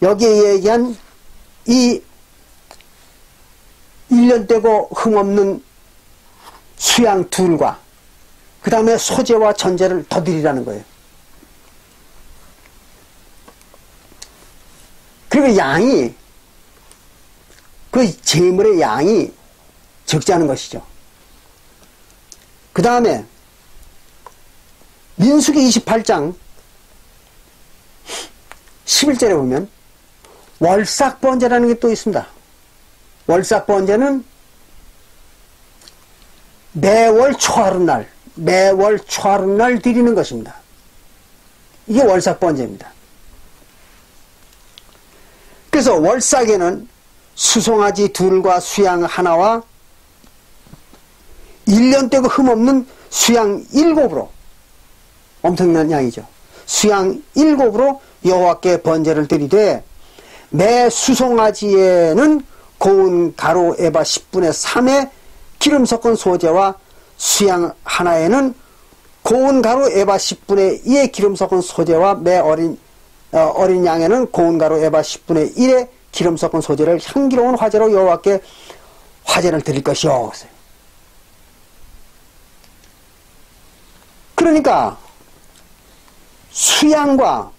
여기에 얘기한 이 1년 떼고 흠없는 수양 둘과 그 다음에 소재와 전제를 더 드리라는 거예요. 그리고 양이, 그 제물의 양이 적지 않은 것이죠. 그 다음에 민수기 28장 11절에 보면 월삭번제라는 게 또 있습니다. 월삭번제는 매월 초하룻날, 매월 초하룻날 드리는 것입니다. 이게 월삭번제입니다. 그래서 월삭에는 수송아지 둘과 수양 하나와 1년 떼고 흠없는 수양 7으로, 엄청난 양이죠. 수양 7으로 여호와께 번제를 드리되, 매 수송아지에는 고운 가루 에바 10분의 3의 기름 섞은 소재와 수양 하나에는 고운 가루 에바 10분의 2의 기름 섞은 소재와 매 어린 양에는 고운 가루 에바 10분의 1의 기름 섞은 소재를 향기로운 화제로 여호와께 화제를 드릴 것이요. 그러니까 수양과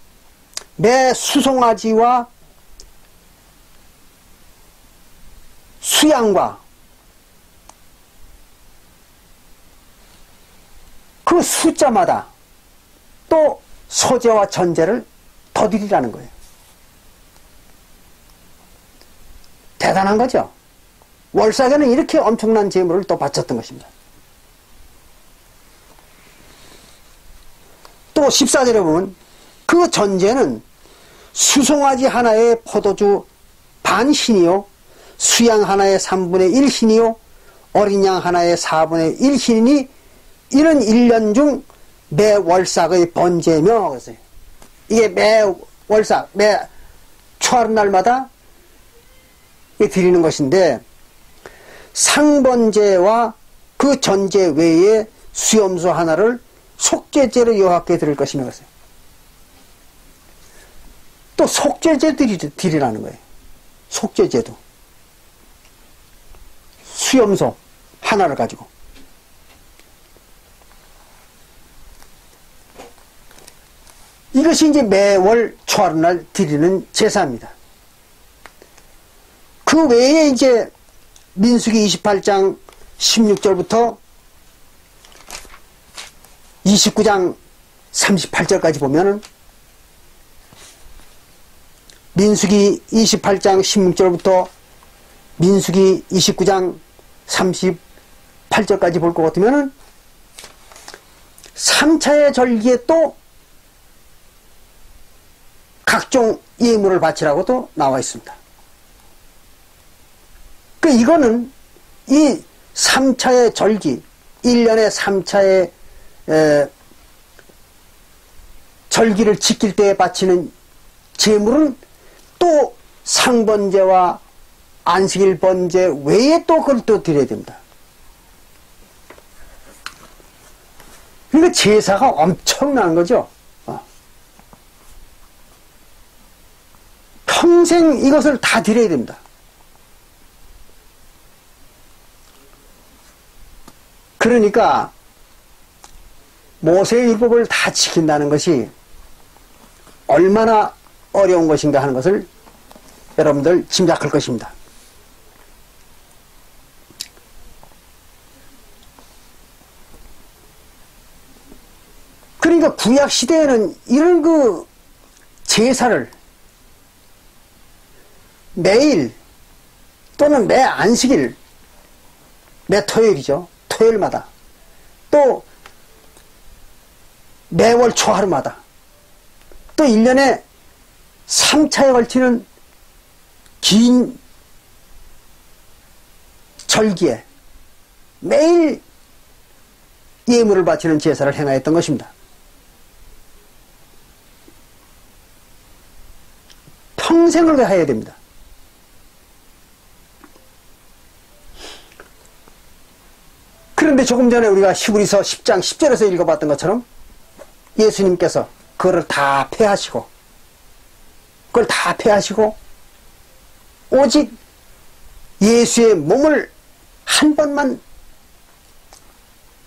매 수송아지와 수양과 그 숫자마다 또 소재와 전제를 더 드리라는 거예요. 대단한 거죠. 월삭에는 이렇게 엄청난 재물을 또 바쳤던 것입니다. 또 14절에 보면 그 전제는 수송아지 하나의 포도주 반 신이요, 수양 하나의 3분의 1 신이요, 어린 양 하나의 4분의 1 신이니 이는 1년 중 매 월삭의 번제며. 그랬어요. 이게 매 월삭, 매 초하룻날마다 드리는 것인데, 상번제와 그 전제 외에 수염소 하나를 속죄제로 여호와께 드릴 것이며. 그랬어요. 또 속죄제 드리라는 거예요. 속죄제도. 수염소 하나를 가지고. 이것이 이제 매월 초하룻날 드리는 제사입니다. 그 외에 이제 민수기 28장 16절부터 29장 38절까지 보면은, 민수기 28장 16절부터 민수기 29장 38절까지 볼 것 같으면은 3차의 절기에 또 각종 예물을 바치라고도 나와 있습니다. 이거는 이 3차의 절기, 1년에 3차의 절기를 지킬 때에 바치는 제물은 또 상번제와 안식일 번제 외에 또 그걸 또 드려야 됩니다. 그러니까 제사가 엄청난 거죠. 평생 이것을 다 드려야 됩니다. 그러니까 모세의 율법을 다 지킨다는 것이 얼마나 어려운 것인가 하는 것을 여러분들 짐작할 것입니다. 그러니까 구약 시대에는 이런 그 제사를 매일 또는 매 안식일, 매 토요일이죠. 토요일마다, 또 매월 초하루마다, 또 1년에 3차에 걸치는 긴 절기에 매일 예물을 바치는 제사를 행하였던 것입니다. 평생을 해야 됩니다. 그런데 조금 전에 우리가 히브리서 10장 10절에서 읽어봤던 것처럼 예수님께서 그걸 다 폐하시고 오직 예수의 몸을 한 번만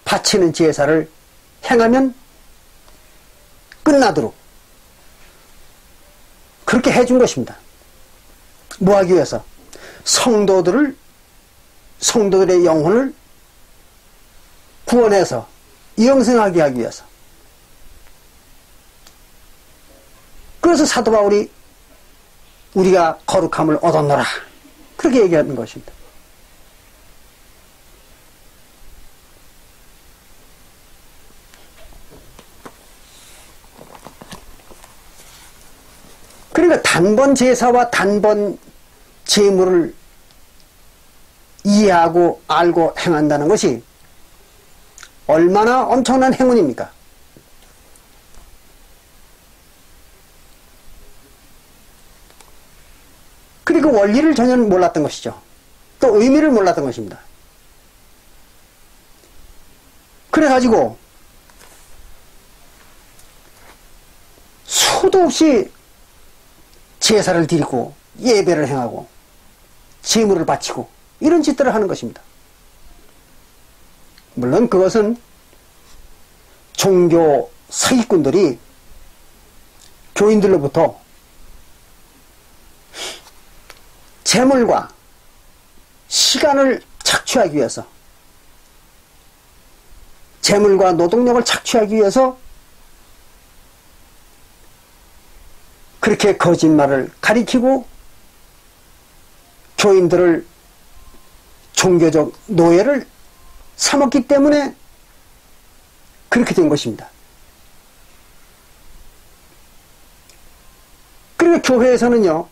바치는 제사를 행하면 끝나도록 그렇게 해준 것입니다. 뭐 하기 위해서? 성도들의 영혼을 구원해서 영생하게 하기 위해서. 그래서 사도 바울이 우리가 거룩함을 얻었노라 그렇게 얘기하는 것입니다. 그러니까 단번 제사와 단번 제물을 이해하고 알고 행한다는 것이 얼마나 엄청난 행운입니까? 그리고 원리를 전혀 몰랐던 것이죠. 또 의미를 몰랐던 것입니다. 그래가지고 수도 없이 제사를 드리고 예배를 행하고 제물을 바치고 이런 짓들을 하는 것입니다. 물론 그것은 종교 사기꾼들이 교인들로부터 재물과 시간을 착취하기 위해서, 재물과 노동력을 착취하기 위해서 그렇게 거짓말을 가리키고 교인들을 종교적 노예를 삼았기 때문에 그렇게 된 것입니다. 그리고 교회에서는요,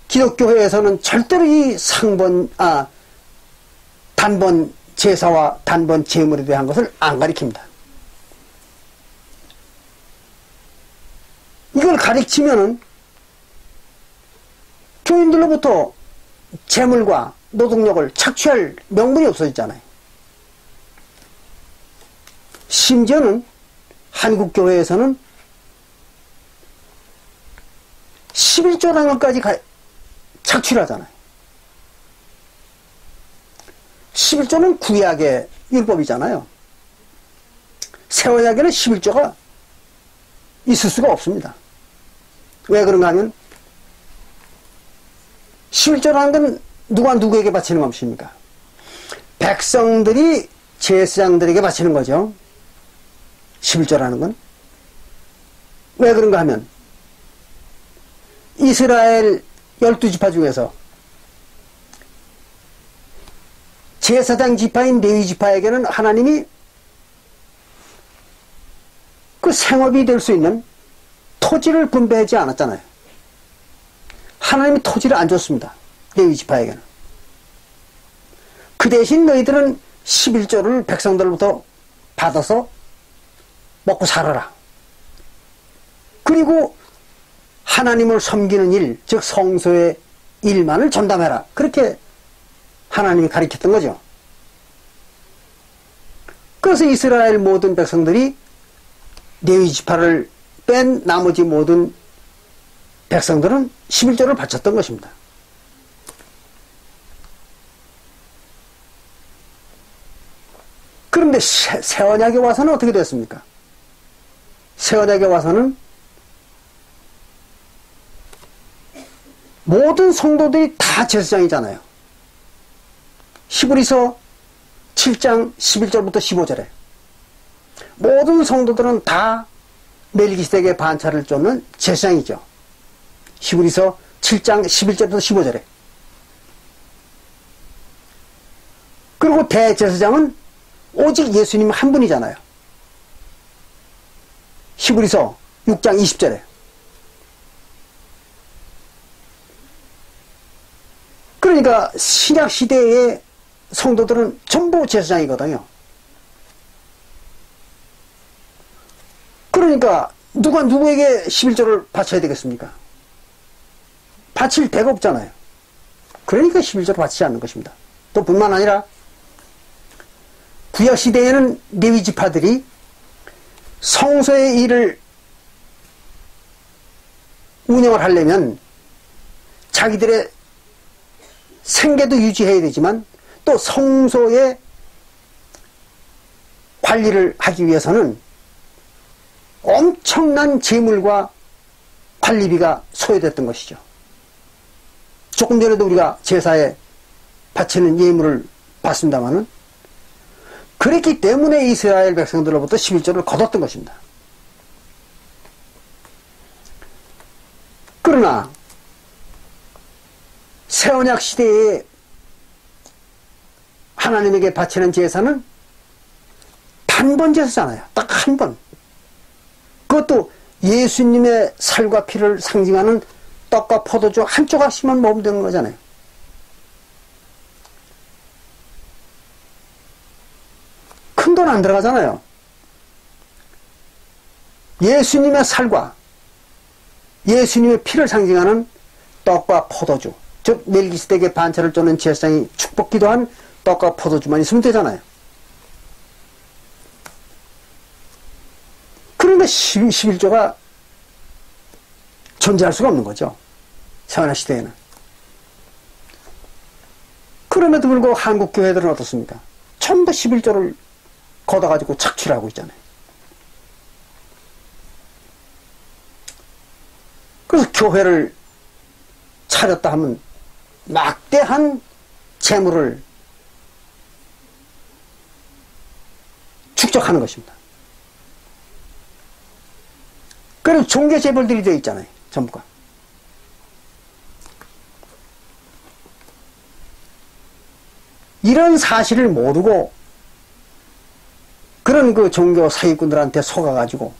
기독교회에서는 절대로 이 단번 제사와 단번 제물에 대한 것을 안 가리킵니다. 이걸 가르치면은 교인들로부터 재물과 노동력을 착취할 명분이 없어졌잖아요. 심지어는 한국교회에서는 11조라는 것까지 착취를 하잖아요. 11조는 구약의 율법이잖아요. 새언약에는 11조가 있을 수가 없습니다. 왜 그런가 하면 11조라는 건 누가 누구에게 바치는 것입니까? 백성들이 제사장들에게 바치는 거죠. 11조라는 건. 왜 그런가 하면 이스라엘 12지파 중에서 제사장 지파인 레위 지파에게는 하나님이 그 생업이 될 수 있는 토지를 분배하지 않았잖아요. 하나님이 토지를 안 줬습니다. 레위 지파에게는. 그 대신 너희들은 11조를 백성들로부터 받아서 먹고 살아라. 그리고 하나님을 섬기는 일, 즉 성소의 일만을 전담해라. 그렇게 하나님이 가르쳤던 거죠. 그래서 이스라엘 모든 백성들이 레위 지파를 뺀 나머지 모든 백성들은 11조를 바쳤던 것입니다. 그런데 새언약에 와서는 어떻게 됐습니까? 새언약에 와서는 모든 성도들이 다 제사장이잖아요. 히브리서 7장 11절부터 15절에 모든 성도들은 다 멜기세덱의 반차를 쫓는 제사장이죠. 히브리서 7장 11절부터 15절에. 그리고 대제사장은 오직 예수님 한 분이잖아요. 히브리서 6장 20절에 그러니까 신약 시대의 성도들은 전부 제사장이거든요. 그러니까 누가 누구에게 11조를 바쳐야 되겠습니까? 바칠 데가 없잖아요. 그러니까 11조를 바치지 않는 것입니다. 또 뿐만 아니라 구약 시대에는 레위 지파들이 성소의 일을 운영을 하려면 자기들의 생계도 유지해야 되지만 또 성소의 관리를 하기 위해서는 엄청난 재물과 관리비가 소요됐던 것이죠. 조금 전에도 우리가 제사에 바치는 예물을 봤습니다마는 그랬기 때문에 이스라엘 백성들로부터 11조를 거뒀던 것입니다. 그러나 새언약 시대에 하나님에게 바치는 제사는 단번 제사잖아요. 딱 한 번. 그것도 예수님의 살과 피를 상징하는 떡과 포도주 한 조각씩만 먹으면 되는 거잖아요. 큰 돈 안 들어가잖아요. 예수님의 살과 예수님의 피를 상징하는 떡과 포도주, 즉 멜기스덱의 반차를 쪼는 제사장이 축복 기도한 떡과 포도주만 있으면 되잖아요. 그런데 11조가 존재할 수가 없는 거죠. 새언약 시대에는. 그럼에도 불구하고 한국 교회들은 어떻습니까? 전부 11조를 걷어가지고 착취를 하고 있잖아요. 그래서 교회를 차렸다 하면 막대한 재물을 축적하는 것입니다. 그리고 종교 재벌들이 되어 있잖아요. 전부가. 이런 사실을 모르고 그런 그 종교 사기꾼들한테 속아가지고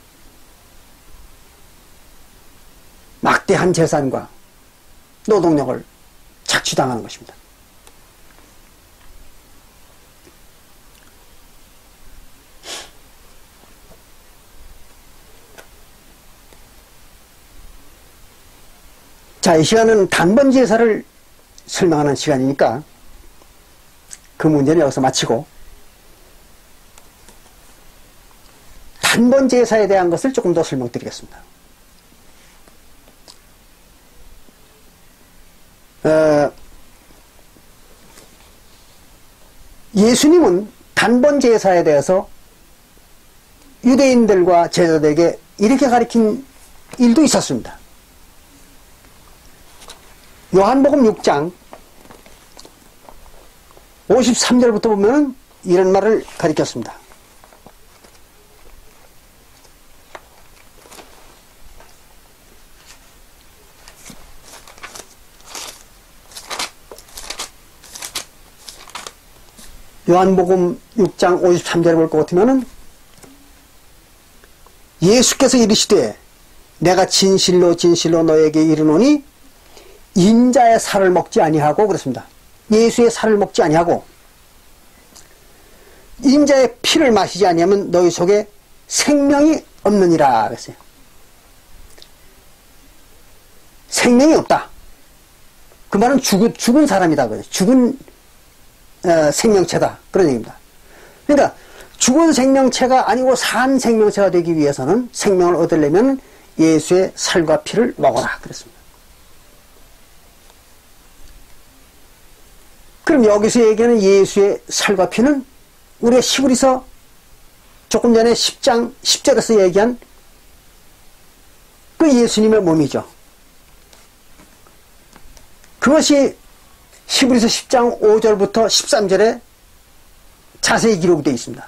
막대한 재산과 노동력을 착취당하는 것입니다. 자, 이 시간은 단번 제사를 설명하는 시간이니까 그 문제는 여기서 마치고 단번 제사에 대한 것을 조금 더 설명드리겠습니다. 예수님은 단번 제사에 대해서 유대인들과 제자들에게 이렇게 가르친 일도 있었습니다. 요한복음 6장 53절부터 보면 이런 말을 가르쳤습니다. 요한복음 6장 53절을 볼 것 같으면은 예수께서 이르시되 내가 진실로 진실로 너에게 이르노니 인자의 살을 먹지 아니하고 그렇습니다. 예수의 살을 먹지 아니하고 인자의 피를 마시지 아니하면 너희 속에 생명이 없느니라 그랬어요. 생명이 없다. 그 말은 죽은 사람이다 그래요. 죽은 생명체다. 그런 얘기입니다. 그러니까 죽은 생명체가 아니고 산 생명체가 되기 위해서는 생명을 얻으려면 예수의 살과 피를 먹어라 그랬습니다. 그럼 여기서 얘기하는 예수의 살과 피는 우리가 히브리서 조금 전에 10장 10절에서 얘기한 그 예수님의 몸이죠. 그것이 히브리서 10장 5절부터 13절에 자세히 기록되어 있습니다.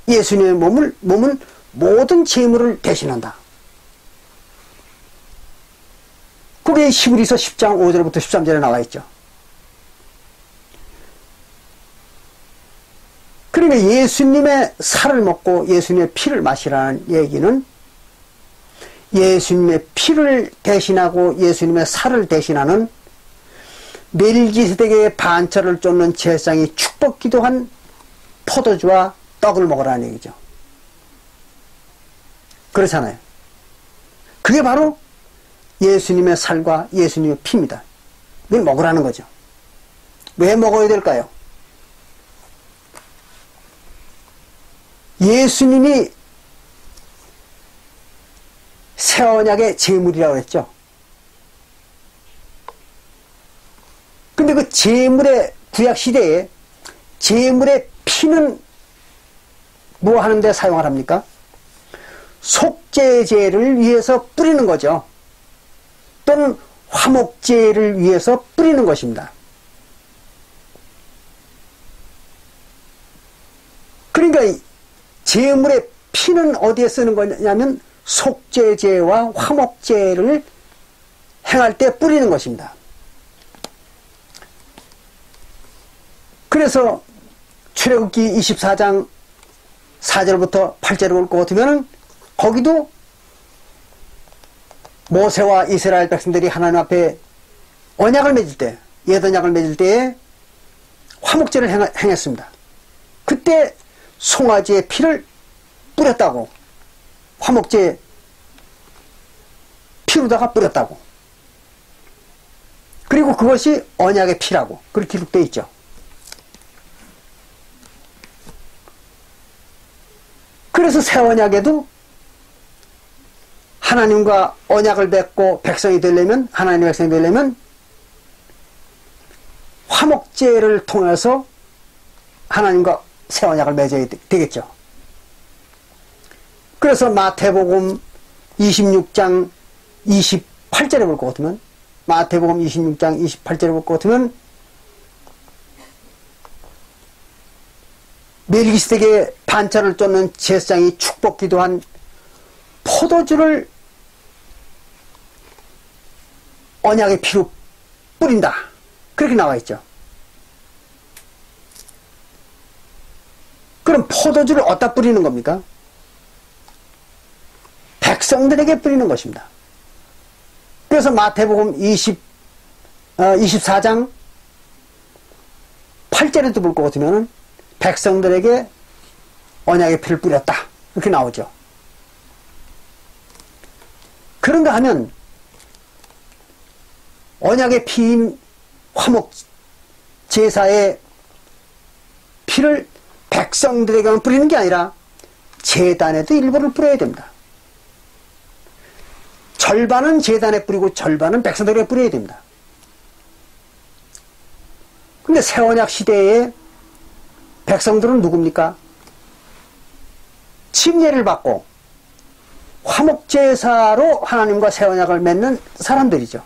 예수님의 몸은 모든 죄물을 대신한다. 그게 히브리서 10장 5절부터 13절에 나와 있죠. 그러니까 예수님의 살을 먹고 예수님의 피를 마시라는 얘기는 예수님의 피를 대신하고 예수님의 살을 대신하는 멜기세덱의 반차를 쫓는 제사장이 축복 기도한 포도주와 떡을 먹으라는 얘기죠. 그렇잖아요. 그게 바로 예수님의 살과 예수님의 피입니다. 이걸 먹으라는 거죠. 왜 먹어야 될까요? 예수님이 새 언약의 제물이라고 했죠. 근데 그 제물의 구약 시대에 제물의 피는 뭐 하는데 사용을 합니까? 속죄제를 위해서 뿌리는 거죠. 또는 화목제를 위해서 뿌리는 것입니다. 그러니까 제물의 피는 어디에 쓰는 거냐면 속죄제와 화목제를 행할 때 뿌리는 것입니다. 그래서 출애굽기 24장 4절부터 8절을 볼 것 같으면 거기도 모세와 이스라엘 백성들이 하나님 앞에 언약을 맺을 때, 옛 언약을 맺을 때에 화목제를 행했습니다. 그때 송아지의 피를 뿌렸다고, 화목제 피로다가 뿌렸다고. 그리고 그것이 언약의 피라고 그렇게 기록되어 있죠. 그래서 새 언약에도 하나님과 언약을 맺고 백성이 되려면, 하나님의 백성이 되려면 화목제를 통해서 하나님과 새 언약을 맺어야 되겠죠. 그래서 마태복음 26장 28절에 볼 것 같으면, 마태복음 26장 28절에 볼 것 같으면 멜기세덱의 반차를 쫓는 제사장이 축복 기도한 포도주를 언약의 피로 뿌린다. 그렇게 나와 있죠. 그럼 포도주를 어디다 뿌리는 겁니까? 백성들에게 뿌리는 것입니다. 그래서 마태복음 24장 8절에도 볼 것 같으면 백성들에게 언약의 피를 뿌렸다. 이렇게 나오죠. 그런가 하면 언약의 피인 화목 제사의 피를 백성들에게만 뿌리는 게 아니라 제단에도 일부를 뿌려야 됩니다. 절반은 제단에 뿌리고 절반은 백성들에게 뿌려야 됩니다. 근데 새 언약 시대에 백성들은 누굽니까? 침례를 받고 화목제사로 하나님과 새 언약을 맺는 사람들이죠.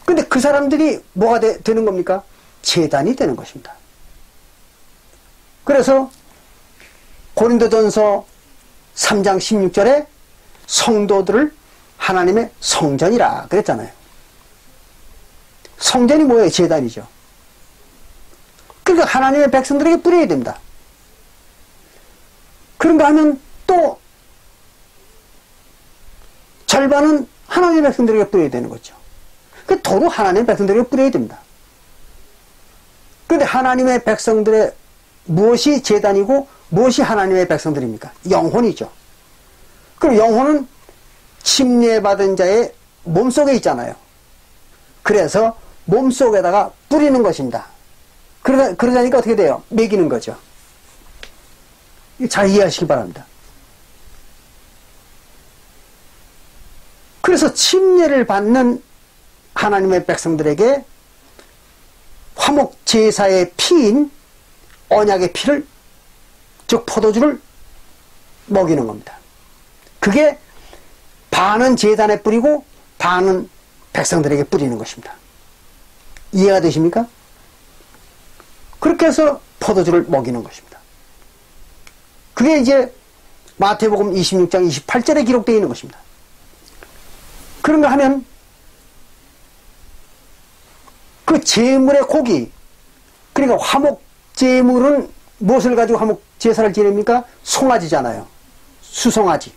근데 그 사람들이 뭐가 되는 겁니까? 제단이 되는 것입니다. 그래서 고린도전서 3장 16절에 성도들을 하나님의 성전이라 그랬잖아요. 성전이 뭐예요? 제단이죠. 그러니까 하나님의 백성들에게 뿌려야 됩니다. 그런가 하면 또 절반은 하나님의 백성들에게 뿌려야 되는 거죠. 그 도로 하나님의 백성들에게 뿌려야 됩니다. 그런데 하나님의 백성들의 무엇이 제단이고 무엇이 하나님의 백성들입니까? 영혼이죠. 그럼 영혼은 침례받은 자의 몸속에 있잖아요. 그래서 몸속에다가 뿌리는 것입니다. 그러다니까 어떻게 돼요? 먹이는 거죠. 잘 이해하시기 바랍니다. 그래서 침례를 받는 하나님의 백성들에게 화목제사의 피인 언약의 피를, 즉 포도주를 먹이는 겁니다. 그게 반은 제단에 뿌리고 반은 백성들에게 뿌리는 것입니다. 이해가 되십니까? 그렇게 해서 포도주를 먹이는 것입니다. 그게 이제 마태복음 26장 28절에 기록되어 있는 것입니다. 그런가 하면 그 제물의 고기, 그러니까 화목제물은 무엇을 가지고 화목제사를 지냅니까? 송아지잖아요. 수송아지.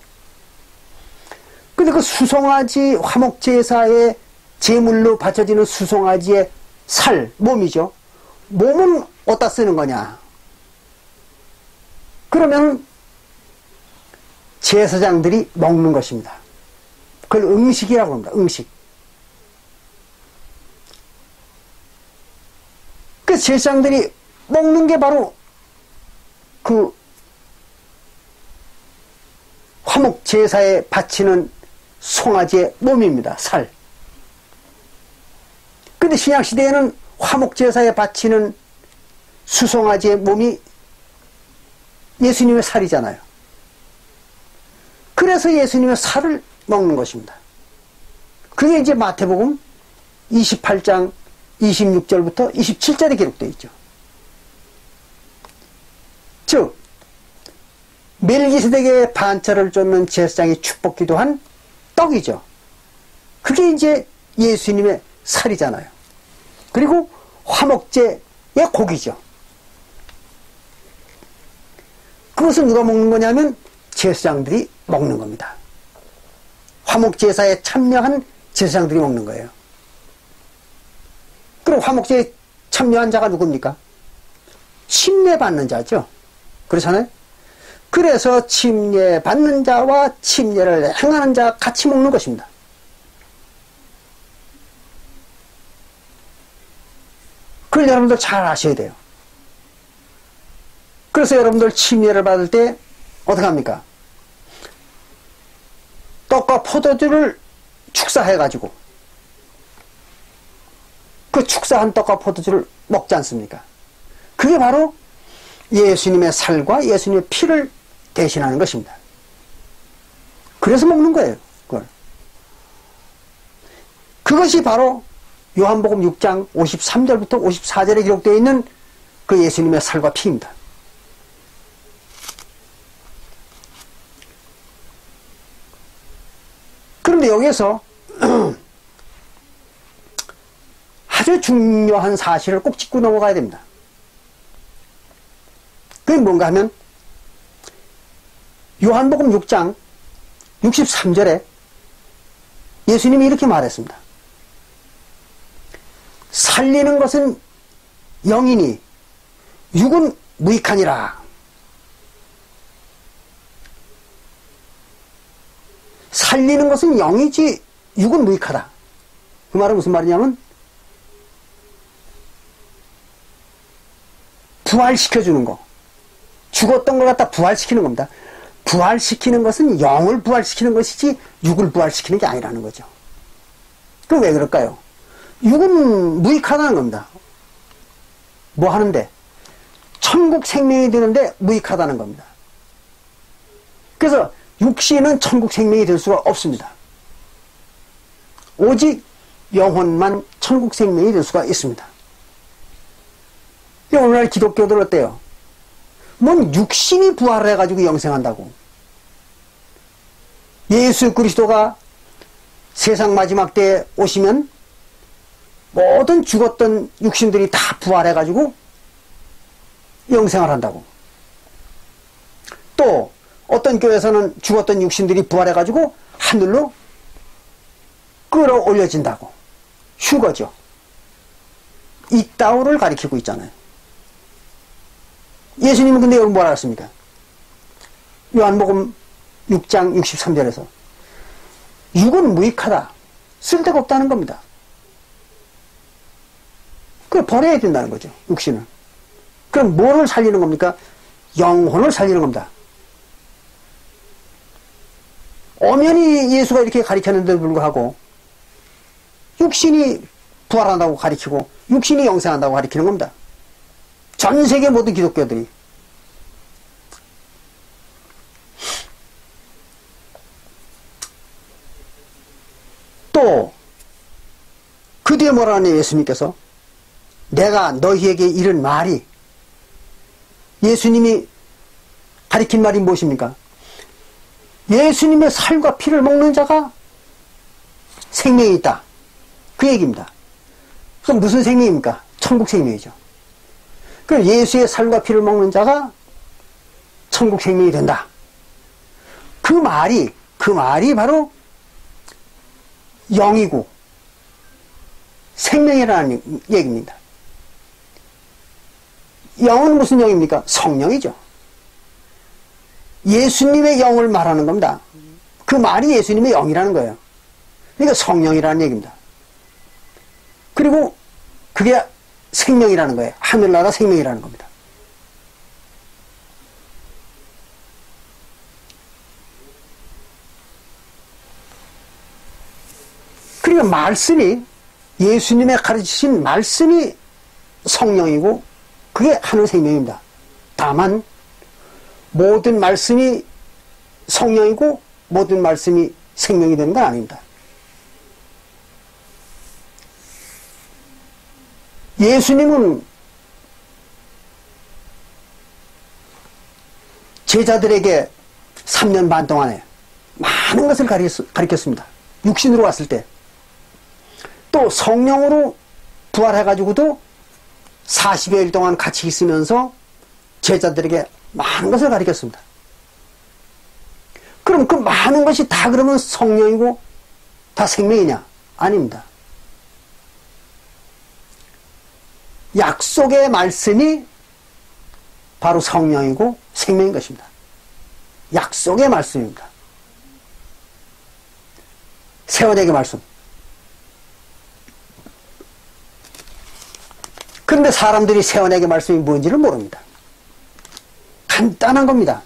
근데 그 수송아지 화목제사의 제물로 바쳐지는 수송아지의 살, 몸이죠. 몸은 어디다 쓰는 거냐? 그러면 제사장들이 먹는 것입니다. 그걸 음식이라고 합니다. 음식. 그 제사장들이 먹는 게 바로 그 화목 제사에 바치는 송아지의 몸입니다. 살. 근데 신약시대에는 화목 제사에 바치는 수송아지의 몸이 예수님의 살이잖아요. 그래서 예수님의 살을 먹는 것입니다. 그게 이제 마태복음 28장 26절부터 27절에 기록되어 있죠. 즉 멜기세덱의 반차를 쫓는 제사장이 축복 기도한 떡이죠. 그게 이제 예수님의 살이잖아요. 그리고 화목제의 고기죠. 그것은 누가 먹는 거냐면 제사장들이 먹는 겁니다. 화목제사에 참여한 제사장들이 먹는 거예요. 그럼 화목제에 참여한 자가 누굽니까? 침례받는 자죠. 그렇잖아요. 그래서 침례받는 자와 침례를 행하는 자가 같이 먹는 것입니다. 그걸 여러분들 잘 아셔야 돼요. 그래서 여러분들 침례를 받을 때 어떻게 합니까? 떡과 포도주를 축사해가지고 그 축사한 떡과 포도주를 먹지 않습니까? 그게 바로 예수님의 살과 예수님의 피를 대신하는 것입니다. 그래서 먹는 거예요. 그걸. 그것이 바로 요한복음 6장 53절부터 54절에 기록되어 있는 그 예수님의 살과 피입니다. 그런데 여기에서 아주 중요한 사실을 꼭 짚고 넘어가야 됩니다. 그게 뭔가 하면 요한복음 6장 63절에 예수님이 이렇게 말했습니다. 살리는 것은 영이니 육은 무익하니라. 살리는 것은 영이지 육은 무익하다. 그 말은 무슨 말이냐면 부활시켜주는 거. 죽었던 걸 갖다 부활시키는 겁니다. 부활시키는 것은 영을 부활시키는 것이지 육을 부활시키는 게 아니라는 거죠. 그럼 왜 그럴까요? 육은 무익하다는 겁니다. 뭐 하는데? 천국 생명이 되는데 무익하다는 겁니다. 그래서 육신은 천국 생명이 될 수가 없습니다. 오직 영혼만 천국 생명이 될 수가 있습니다. 오늘날 기독교들 어때요? 뭔 육신이 부활을 해가지고 영생한다고. 예수 그리스도가 세상 마지막 때에 오시면 모든 죽었던 육신들이 다 부활해가지고 영생을 한다고. 또 어떤 교회에서는 죽었던 육신들이 부활해가지고 하늘로 끌어올려진다고. 휴거죠. 이따오를 가리키고 있잖아요. 예수님은 근데 여기 뭐라 했습니까? 요한복음 6장 63절에서 육은 무익하다. 쓸데가 없다는 겁니다. 그걸 버려야 된다는 거죠. 육신을. 그럼 뭐를 살리는 겁니까? 영혼을 살리는 겁니다. 엄연히 예수가 이렇게 가르쳤는데도 불구하고 육신이 부활한다고 가르치고 육신이 영생한다고 가르치는 겁니다. 전 세계 모든 기독교들이. 또 그 뒤에 뭐라 하냐 예수님께서 내가 너희에게 이른 말이 예수님이 가르친 말이 무엇입니까? 예수님의 살과 피를 먹는 자가 생명이 있다. 그 얘기입니다. 그럼 무슨 생명입니까? 천국 생명이죠. 그럼 예수의 살과 피를 먹는 자가 천국 생명이 된다. 그 말이 바로 영이고 생명이라는 얘기입니다. 영은 무슨 영입니까? 성령이죠. 예수님의 영을 말하는 겁니다. 그 말이 예수님의 영이라는 거예요. 그러니까 성령이라는 얘기입니다. 그리고 그게 생명이라는 거예요. 하늘나라 생명이라는 겁니다. 그리고 말씀이, 예수님의 가르치신 말씀이 성령이고 그게 하늘 생명입니다. 다만 모든 말씀이 성령이고 모든 말씀이 생명이 되는 건 아닙니다. 예수님은 제자들에게 3년 반 동안에 많은 것을 가르쳤습니다. 육신으로 왔을 때. 또 성령으로 부활해가지고도 40여일 동안 같이 있으면서 제자들에게 많은 것을 가르쳤습니다. 그럼 그 많은 것이 다 그러면 성령이고 다 생명이냐? 아닙니다. 약속의 말씀이 바로 성령이고 생명인 것입니다. 약속의 말씀입니다. 세원에게 말씀. 그런데 사람들이 세원에게 말씀이 뭔지를 모릅니다. 간단한 겁니다.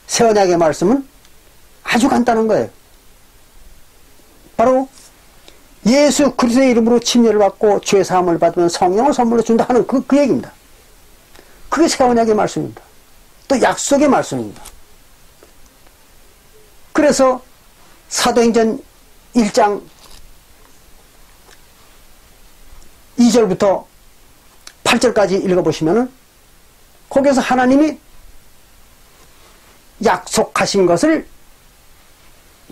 세원에게 말씀은 아주 간단한 거예요. 바로 예수 그리스도의 이름으로 침례를 받고 죄 사함을 받으면 성령을 선물로 준다 하는 그 얘기입니다. 그게 세원약의 말씀입니다. 또 약속의 말씀입니다. 그래서 사도행전 1장 2절부터 8절까지 읽어보시면은 거기에서 하나님이 약속하신 것을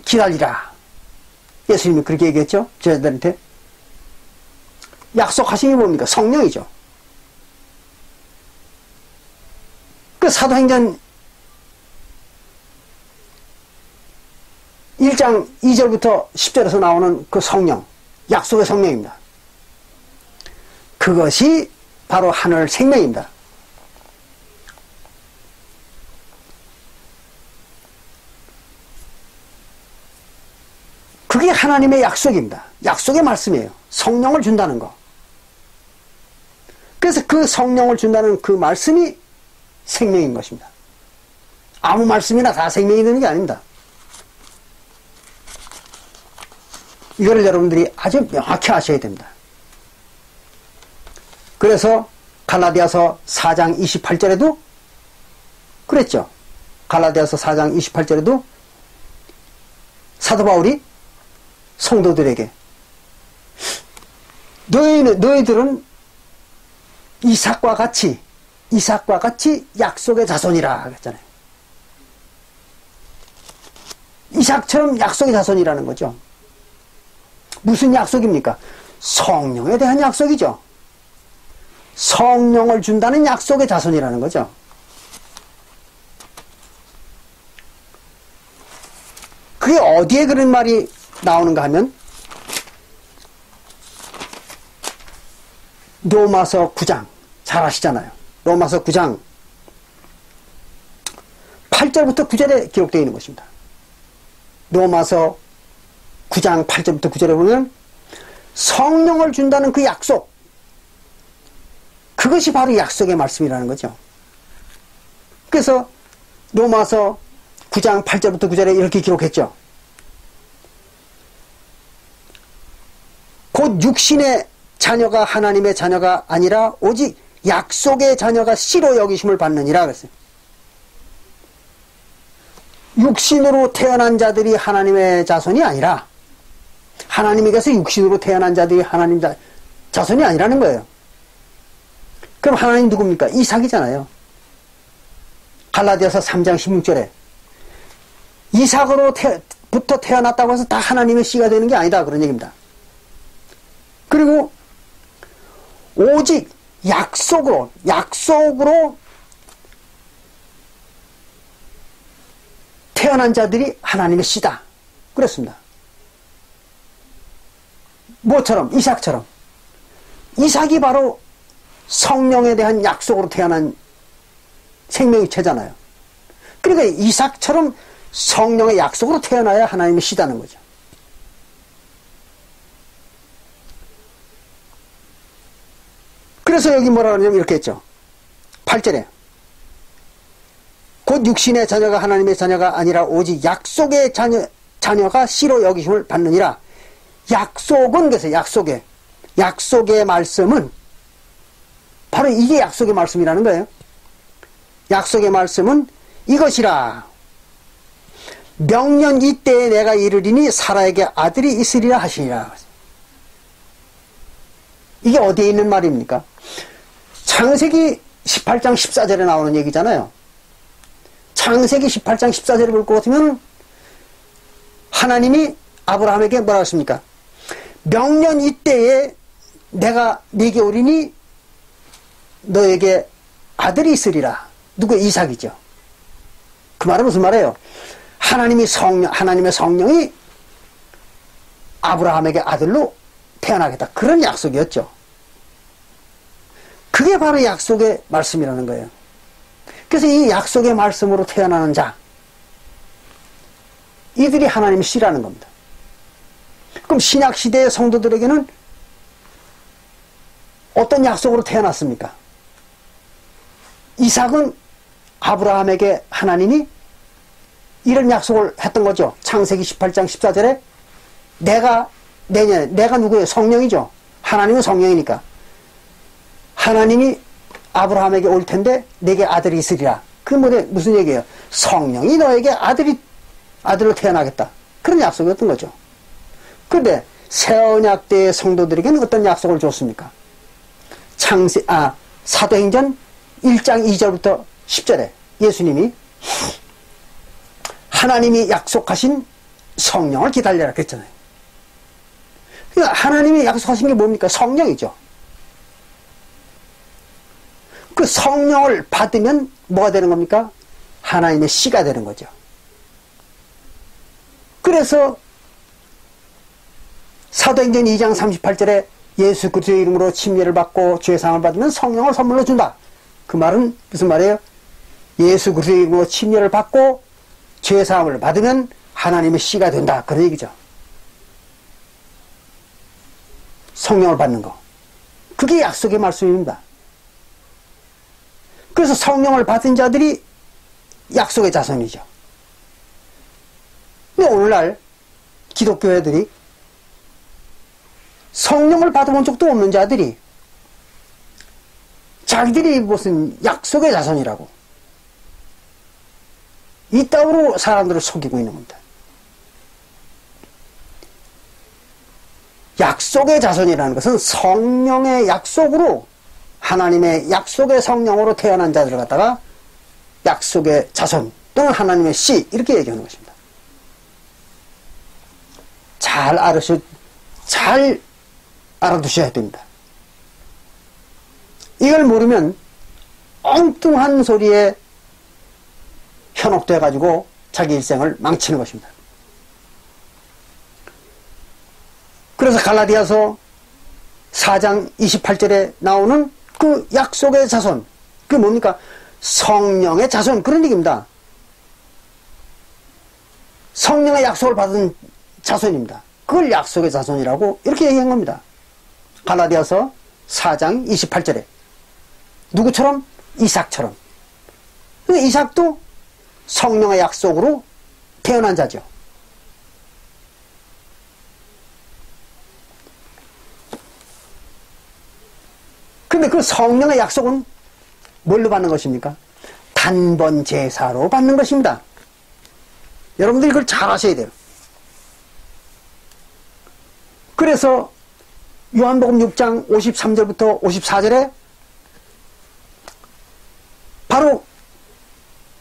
기다리라. 예수님이 그렇게 얘기했죠. 제자들한테. 약속하신 게 뭡니까? 성령이죠. 그 사도행전 1장 2절부터 10절에서 나오는 그 성령, 약속의 성령입니다. 그것이 바로 하늘 생명입니다. 그게 하나님의 약속입니다. 약속의 말씀이에요. 성령을 준다는 거. 그래서 그 성령을 준다는 그 말씀이 생명인 것입니다. 아무 말씀이나 다 생명이 되는 게 아닙니다. 이거를 여러분들이 아주 명확히 아셔야 됩니다. 그래서 갈라디아서 4장 28절에도 그랬죠. 갈라디아서 4장 28절에도 사도 바울이 성도들에게 너희들은 이삭과 같이 약속의 자손이라 그랬잖아요. 이삭처럼 약속의 자손이라는 거죠. 무슨 약속입니까? 성령에 대한 약속이죠. 성령을 준다는 약속의 자손이라는 거죠. 그게 어디에 그런 말이 나오는가 하면 로마서 9장 잘 아시잖아요. 로마서 9장 8절부터 9절에 기록되어 있는 것입니다. 로마서 9장 8절부터 9절에 보면 성령을 준다는 그 약속, 그것이 바로 약속의 말씀이라는 거죠. 그래서 로마서 9장 8절부터 9절에 이렇게 기록했죠. 곧 육신의 자녀가 하나님의 자녀가 아니라 오직 약속의 자녀가 씨로 여기심을 받느니라 그랬어요. 육신으로 태어난 자들이 하나님의 자손이 아니라 하나님에게서 육신으로 태어난 자들이 하나님 자손이 아니라는 거예요. 그럼 하나님 누굽니까? 이삭이잖아요. 갈라디아서 3장 16절에 이삭으로부터 태어났다고 해서 다 하나님의 씨가 되는 게 아니다 그런 얘기입니다. 그리고 오직 약속으로 태어난 자들이 하나님의 씨다 그랬습니다. 뭐처럼? 이삭처럼. 이삭이 바로 성령에 대한 약속으로 태어난 생명체잖아요. 그러니까 이삭처럼 성령의 약속으로 태어나야 하나님의 씨다는 거죠. 그래서 여기 뭐라 그러냐면 이렇게 했죠. 8절에 곧 육신의 자녀가 하나님의 자녀가 아니라 오직 약속의 자녀가 씨로 여기심을 받느니라. 약속은 그래서 약속의 말씀은 바로 이게 약속의 말씀이라는 거예요. 약속의 말씀은 이것이라. 명년 이때에 내가 이르리니 사라에게 아들이 있으리라 하시니라. 이게 어디에 있는 말입니까? 창세기 18장 14절에 나오는 얘기잖아요. 창세기 18장 14절을 볼 것 같으면 하나님이 아브라함에게 뭐라고 했습니까? 명년 이때에 내가 네게 오리니 너에게 아들이 있으리라. 누구? 이삭이죠. 그 말은 무슨 말이에요? 하나님의 성령이 아브라함에게 아들로 태어나겠다. 그런 약속이었죠. 그게 바로 약속의 말씀이라는 거예요. 그래서 이 약속의 말씀으로 태어나는 자, 이들이 하나님의 씨라는 겁니다. 그럼 신약시대의 성도들에게는 어떤 약속으로 태어났습니까? 이삭은 아브라함에게 하나님이 이런 약속을 했던 거죠. 창세기 18장 14절에 내가 누구예요? 성령이죠. 하나님은 성령이니까. 하나님이 아브라함에게 올 텐데 내게 아들이 있으리라. 그 무슨 얘기예요? 성령이 너에게 아들로 태어나겠다. 그런 약속이었던 거죠. 그런데 새언약 때의 성도들에게는 어떤 약속을 줬습니까? 사도행전 1장 2절부터 10절에 예수님이 하나님이 약속하신 성령을 기다려라 그랬잖아요. 그러니까 하나님이 약속하신 게 뭡니까? 성령이죠. 그 성령을 받으면 뭐가 되는 겁니까? 하나님의 씨가 되는 거죠. 그래서 사도행전 2장 38절에 예수 그리스도의 이름으로 침례를 받고 죄사함을 받으면 성령을 선물로 준다. 그 말은 무슨 말이에요? 예수 그리스도의 이름으로 침례를 받고 죄사함을 받으면 하나님의 씨가 된다. 그런 얘기죠. 성령을 받는 거. 그게 약속의 말씀입니다. 그래서 성령을 받은 자들이 약속의 자손이죠. 근데 오늘날 기독교회들이 성령을 받아본 적도 없는 자들이 자기들이 무슨 약속의 자손이라고 이따위로 사람들을 속이고 있는 겁니다. 약속의 자손이라는 것은 성령의 약속으로 하나님의 약속의 성령으로 태어난 자들을 갖다가 약속의 자손 또는 하나님의 씨 이렇게 얘기하는 것입니다. 잘 알아두셔야 됩니다. 이걸 모르면 엉뚱한 소리에 현혹돼 가지고 자기 일생을 망치는 것입니다. 그래서 갈라디아서 4장 28절에 나오는 그 약속의 자손, 그게 뭡니까? 성령의 자손, 그런 얘기입니다. 성령의 약속을 받은 자손입니다. 그걸 약속의 자손이라고 이렇게 얘기한 겁니다. 갈라디아서 4장 28절에 누구처럼? 이삭처럼. 이삭도 성령의 약속으로 태어난 자죠. 근데 그 성령의 약속은 뭘로 받는 것입니까? 단번 제사로 받는 것입니다. 여러분들이 이걸 잘 아셔야 돼요. 그래서 요한복음 6장 53절부터 54절에 바로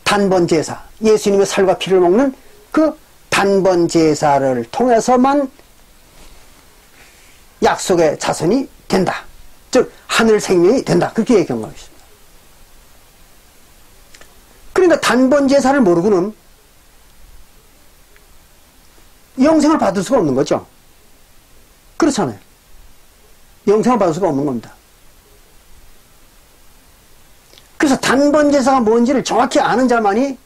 단번 제사, 예수님의 살과 피를 먹는 그 단번 제사를 통해서만 약속의 자손이 된다. 즉 하늘 생명이 된다. 그렇게 얘기한 것입니다. 그러니까 단번 제사를 모르고는 영생을 받을 수가 없는 거죠. 그래서 그렇잖아요. 영생을 받을 수가 없는 겁니다. 그래서 단번 제사가 뭔지를 정확히 아는 자만이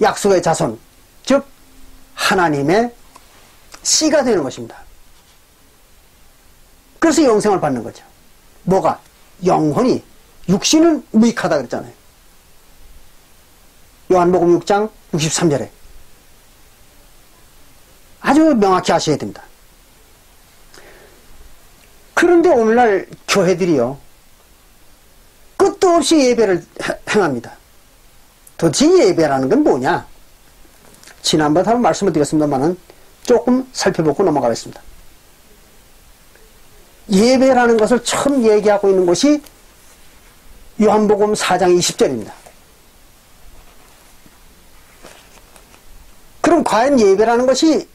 약속의 자손, 즉 하나님의 씨가 되는 것입니다. 그래서 영생을 받는 거죠. 뭐가? 영혼이. 육신은 무익하다 그랬잖아요. 요한복음 6장 63절에 아주 명확히 아셔야 됩니다. 그런데 오늘날 교회들이요, 끝도 없이 예배를 행합니다. 도대체 예배라는 건 뭐냐? 지난번에 한번 말씀을 드렸습니다만은 조금 살펴보고 넘어가겠습니다. 예배라는 것을 처음 얘기하고 있는 것이 요한복음 4장 20절입니다. 그럼 과연 예배라는 것이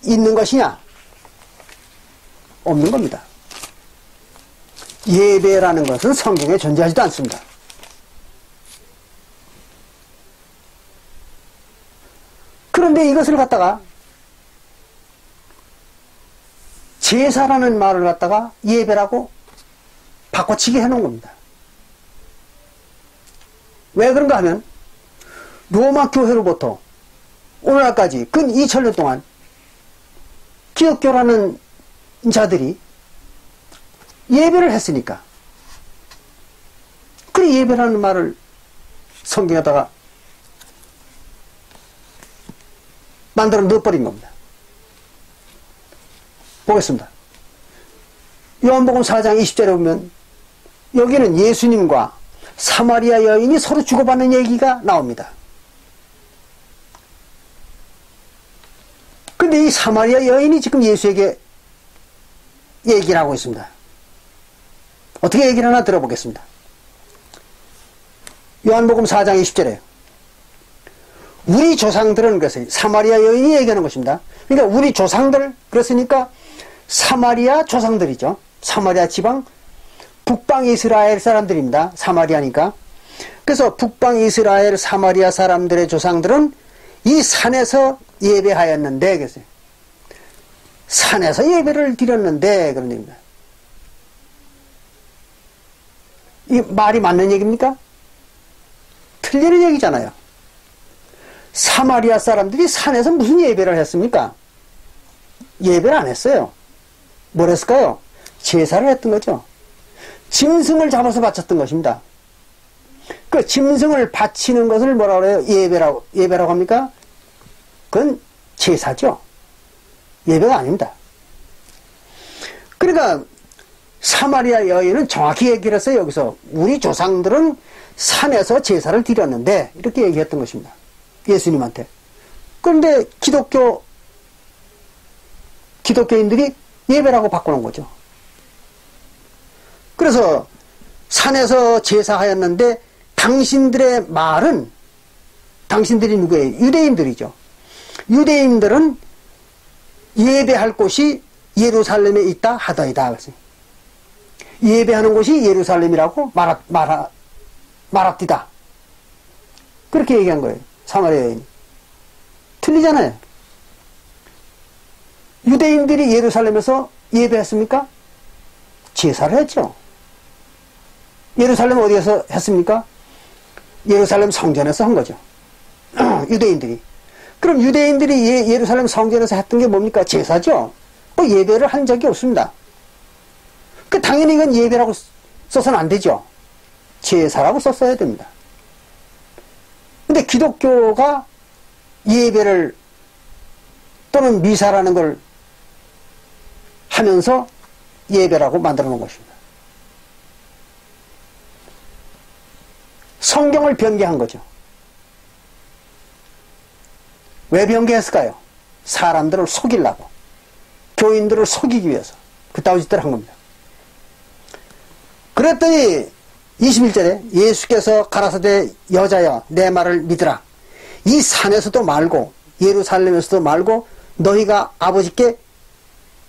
있는 것이냐? 없는 겁니다. 예배라는 것은 성경에 존재하지도 않습니다. 그런데 이것을 갖다가 제사라는 말을 갖다가 예배라고 바꿔치기 해놓은 겁니다. 왜 그런가 하면 로마 교회로부터 오늘날까지 근 2000년 동안 기독교라는 자들이 예배를 했으니까, 그래 예배라는 말을 성경에다가 만들어 넣어버린 겁니다. 보겠습니다. 요한복음 4장 20절에 보면 여기는 예수님과 사마리아 여인이 서로 주고받는 얘기가 나옵니다. 근데 이 사마리아 여인이 지금 예수에게 얘기를 하고 있습니다. 어떻게 얘기를 하나 들어보겠습니다. 요한복음 4장 20절에 우리 조상들은, 그래서 사마리아 여인이 얘기하는 것입니다. 그러니까 우리 조상들, 그랬으니까 사마리아 조상들이죠. 사마리아 지방, 북방 이스라엘 사람들입니다. 사마리아니까. 그래서 북방 이스라엘 사마리아 사람들의 조상들은 이 산에서 예배하였는데, 그래서 산에서 예배를 드렸는데, 그런 얘기입니다. 이 말이 맞는 얘기입니까? 틀리는 얘기잖아요. 사마리아 사람들이 산에서 무슨 예배를 했습니까? 예배를 안 했어요. 뭘 했을까요? 제사를 했던 거죠. 짐승을 잡아서 바쳤던 것입니다. 그 짐승을 바치는 것을 뭐라고 그래요? 예배라고 합니까? 그건 제사죠. 예배가 아닙니다. 그러니까 사마리아 여인은 정확히 얘기를 했어요. 여기서 우리 조상들은 산에서 제사를 드렸는데, 이렇게 얘기했던 것입니다. 예수님한테. 그런데 기독교인들이 예배라고 바꾸는 거죠. 그래서 산에서 제사하였는데, 당신들의 말은, 당신들이 누구예요? 유대인들이죠. 유대인들은 예배할 곳이 예루살렘에 있다 하더이다. 예배하는 곳이 예루살렘이라고 말합디다. 그렇게 얘기한 거예요. 사마리아 여인이. 틀리잖아요. 유대인들이 예루살렘에서 예배했습니까? 제사를 했죠. 예루살렘 어디에서 했습니까? 예루살렘 성전에서 한 거죠. 유대인들이. 그럼 유대인들이 예루살렘 성전에서 했던 게 뭡니까? 제사죠. 뭐 예배를 한 적이 없습니다. 당연히 이건 예배라고 써서는 안 되죠. 제사라고 썼어야 됩니다. 근데 기독교가 예배를 또는 미사라는 걸 하면서 예배라고 만들어 놓은 것입니다. 성경을 변개한 거죠. 왜 변개했을까요? 사람들을 속이려고, 교인들을 속이기 위해서 그따위 짓들을 한 겁니다. 그랬더니 21절에 예수께서 가라사대 여자여 내 말을 믿으라. 이 산에서도 말고 예루살렘에서도 말고 너희가 아버지께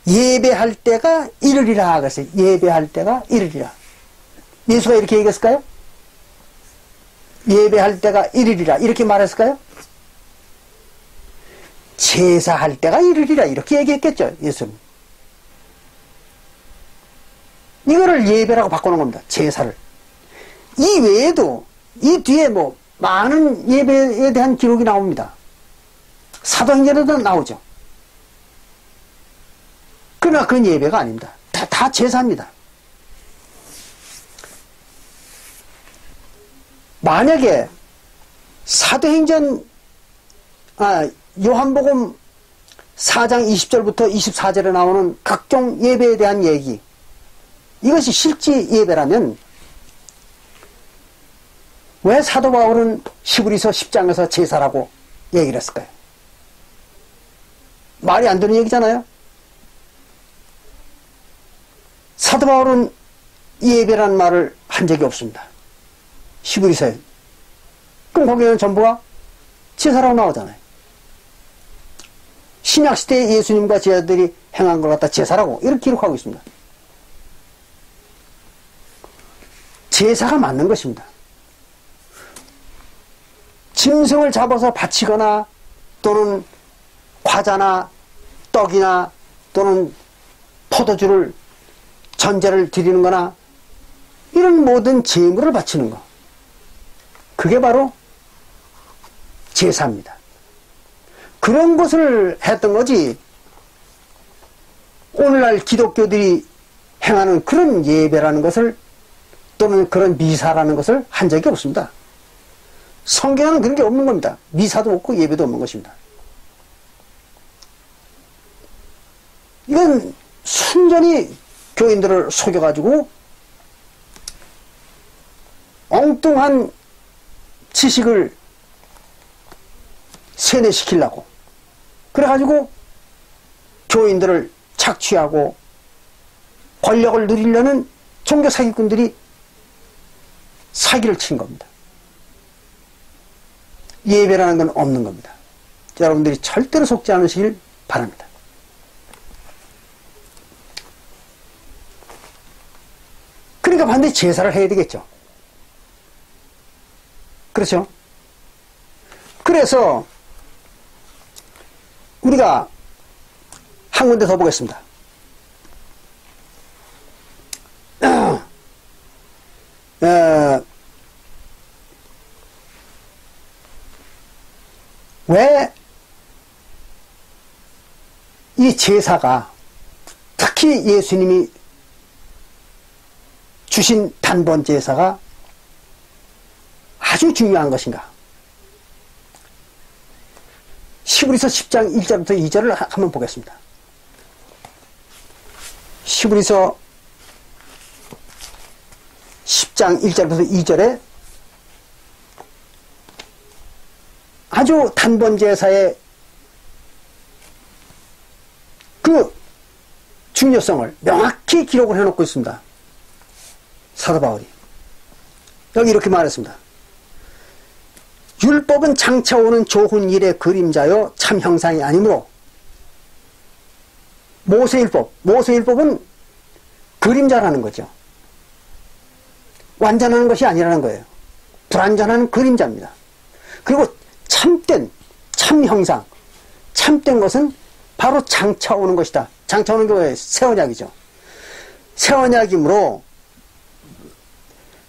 예배할 때가 이르리라. 그래서 예배할 때가 이르리라. 예수가 이렇게 얘기했을까요? 예배할 때가 이르리라 이렇게 말했을까요? 제사할 때가 이르리라 이렇게 얘기했겠죠. 예수는. 이거를 예배라고 바꾸는 겁니다. 제사를. 이 외에도 이 뒤에 뭐 많은 예배에 대한 기록이 나옵니다. 사도행전에도 나오죠. 그러나 그건 예배가 아닙니다. 다 제사입니다. 만약에 사도행전 요한복음 4장 20절부터 24절에 나오는 각종 예배에 대한 얘기, 이것이 실제 예배라면 왜 사도 바울은 히브리서 10장에서 제사라고 얘기를 했을까요? 말이 안 되는 얘기잖아요. 사도 바울은 예배라는 말을 한 적이 없습니다. 히브리서에. 그럼 거기에는 전부가 제사라고 나오잖아요. 신약시대에 예수님과 제자들이 행한 걸 갖다 제사라고 이렇게 기록하고 있습니다. 제사가 맞는 것입니다. 짐승을 잡아서 바치거나 또는 과자나 떡이나 또는 포도주를 전제를 드리는 거나 이런 모든 제물을 바치는 거, 그게 바로 제사입니다. 그런 것을 했던 거지 오늘날 기독교들이 행하는 그런 예배라는 것을 또는 그런 미사라는 것을 한 적이 없습니다. 성경에는 그런 게 없는 겁니다. 미사도 없고 예배도 없는 것입니다. 이건 순전히 교인들을 속여가지고 엉뚱한 지식을 세뇌시키려고 그래가지고 교인들을 착취하고 권력을 누리려는 종교 사기꾼들이 사기를 친 겁니다. 예배라는 건 없는 겁니다. 여러분들이 절대로 속지 않으시길 바랍니다. 그러니까 반드시 제사를 해야 되겠죠. 그렇죠? 그래서 우리가 한 군데 더 보겠습니다. 왜 이 제사가 특히 예수님이 주신 단번 제사가 아주 중요한 것인가? 히브리서 10장 1절부터 2절을 한번 보겠습니다. 히브리서 10장 1절부터 2절에 아주 단번 제사의 그 중요성을 명확히 기록을 해놓고 있습니다. 사도 바울이. 여기 이렇게 말했습니다. 율법은 장차 오는 좋은 일의 그림자요 참 형상이 아니므로 모세율법은 그림자라는 거죠. 완전한 것이 아니라는 거예요. 불완전한 그림자입니다. 그리고 참된 참 형상, 참된 것은 바로 장차 오는 것이다. 장차 오는 게 뭐예요? 새 언약이죠. 새 언약이므로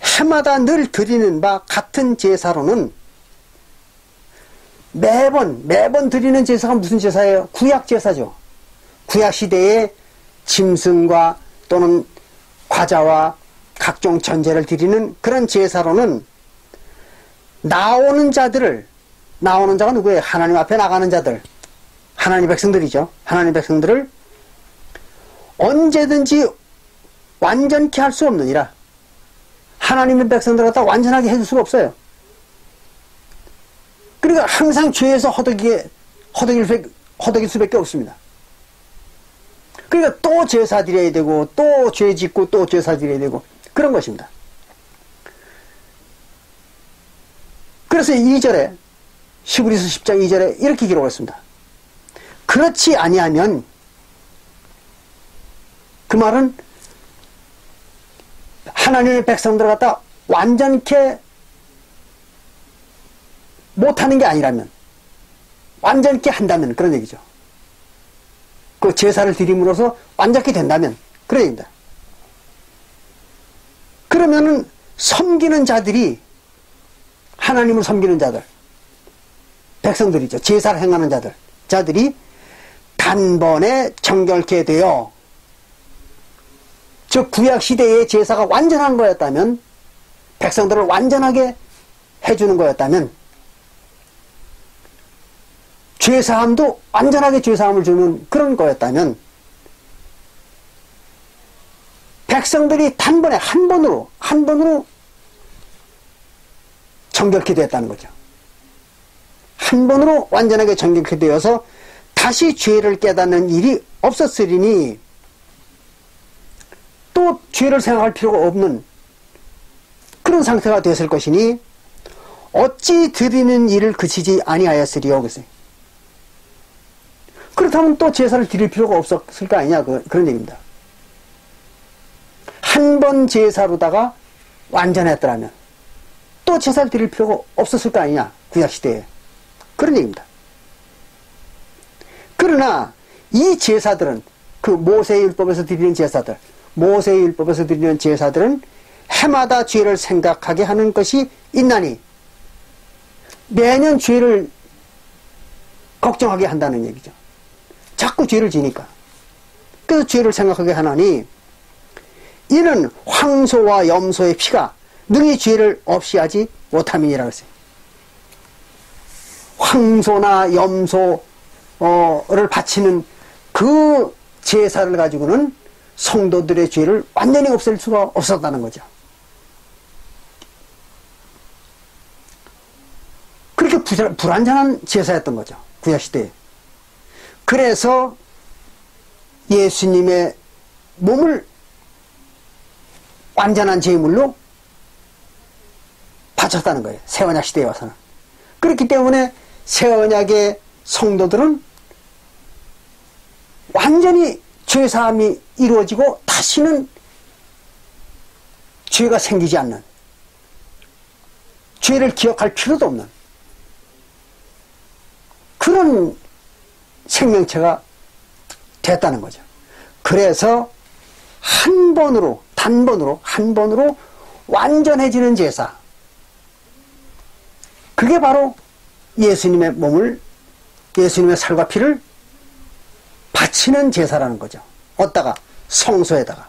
해마다 늘 드리는 바 같은 제사로는 매번 드리는 제사가 무슨 제사예요? 구약 제사죠. 구약 시대에 짐승과 또는 과자와 각종 전제를 드리는 그런 제사로는 나오는 자가 누구예요? 하나님 앞에 나가는 자들, 하나님 백성들이죠. 하나님 백성들을 언제든지 완전케 할 수 없느니라. 하나님의 백성들을 갖다 완전하게 해줄 수가 없어요. 그러니까 항상 죄에서 허덕일 수밖에 없습니다. 그러니까 또 제사 드려야 되고 또 죄 짓고 또 제사 드려야 되고 그런 것입니다. 그래서 2절에 히브리서 10장 2절에 이렇게 기록했습니다. 그렇지 아니하면 그 말은 하나님의 백성들을 갖다 완전케 못하는 게 아니라면 완전케 한다면 그런 얘기죠. 그 제사를 드림으로써 완전케 된다면 그런 얘기입니다. 그러면은 섬기는 자들이, 하나님을 섬기는 자들, 백성들이죠. 제사를 행하는 자들이 단번에 정결케 되어, 즉 구약시대의 제사가 완전한 거였다면, 백성들을 완전하게 해주는 거였다면, 죄사함도 완전하게 죄사함을 주는 그런 거였다면, 백성들이 단번에 한 번으로 정결케 되었다는 거죠. 한 번으로 완전하게 정결케 되어서 다시 죄를 깨닫는 일이 없었으리니, 또 죄를 생각할 필요가 없는 그런 상태가 되었을 것이니 어찌 드리는 일을 그치지 아니하였으리요. 그랬어요. 그렇다면 또 제사를 드릴 필요가 없었을 거 아니냐, 그런 얘기입니다. 한 번 제사로다가 완전했더라면 또 제사를 드릴 필요가 없었을 거 아니냐, 구약시대에. 그런 얘기입니다. 그러나 이 제사들은, 그 모세율법에서 드리는 제사들, 모세율법에서 드리는 제사들은 해마다 죄를 생각하게 하는 것이 있나니, 매년 죄를 걱정하게 한다는 얘기죠. 자꾸 죄를 지니까. 그래서 죄를 생각하게 하나니, 이는 황소와 염소의 피가 능히 죄를 없이 하지 못함이니라 했어요. 황소나 염소를 바치는 그 제사를 가지고는 성도들의 죄를 완전히 없앨 수가 없었다는 거죠. 그렇게 불완전한 제사였던 거죠, 구약시대에. 그래서 예수님의 몸을 완전한 제물로 바쳤다는 거예요, 새언약 시대에 와서는. 그렇기 때문에 새언약의 성도들은 완전히 죄사함이 이루어지고 다시는 죄가 생기지 않는, 죄를 기억할 필요도 없는 그런 생명체가 됐다는 거죠. 그래서 한 번으로 완전해지는 제사, 그게 바로 예수님의 몸을, 예수님의 살과 피를 바치는 제사라는 거죠. 어디다가? 성소에다가.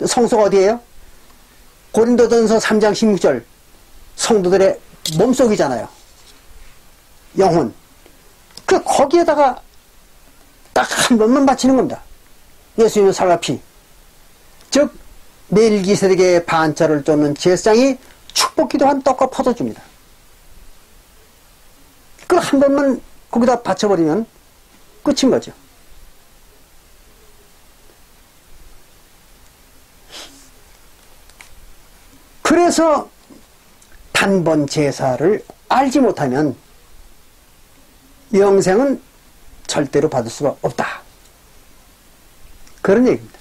성소가 어디예요? 고린도전서 3장 16절, 성도들의 몸속이잖아요. 영혼. 거기에다가 딱 한 번만 바치는 겁니다. 예수님의 살과 피. 즉 멜기세덱의 반차를 쫓는 제사장이 축복기도한 떡과 포도 줍니다. 그걸 한 번만 거기다 바쳐버리면 끝인 거죠. 그래서 단번 제사를 알지 못하면 영생은 절대로 받을 수가 없다, 그런 얘기입니다.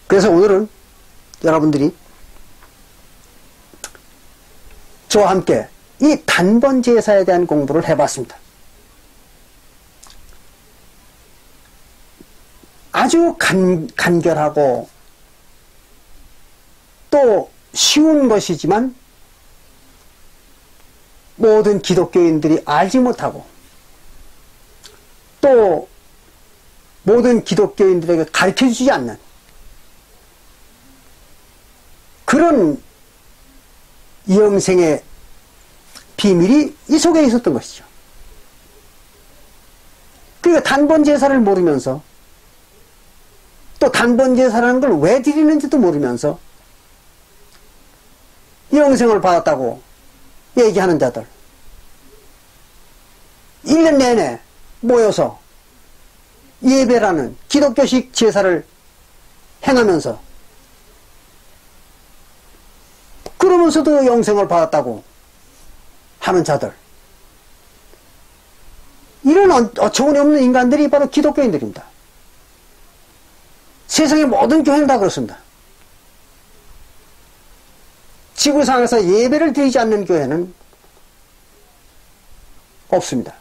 그래서 오늘은 여러분들이 저와 함께 이 단번 제사에 대한 공부를 해봤습니다. 아주 간결하고 또 쉬운 것이지만 모든 기독교인들이 알지 못하고 또 모든 기독교인들에게 가르쳐주지 않는 그런 영생의 비밀이 이 속에 있었던 것이죠. 그러니까 단번 제사를 모르면서, 또 단번 제사라는 걸 왜 드리는지도 모르면서 영생을 받았다고 얘기하는 자들, 1년 내내 모여서 예배라는 기독교식 제사를 행하면서 그러면서도 영생을 받았다고 하는 자들, 이런 어처구니 없는 인간들이 바로 기독교인들입니다. 세상의 모든 교회는 다 그렇습니다. 지구상에서 예배를 드리지 않는 교회는 없습니다.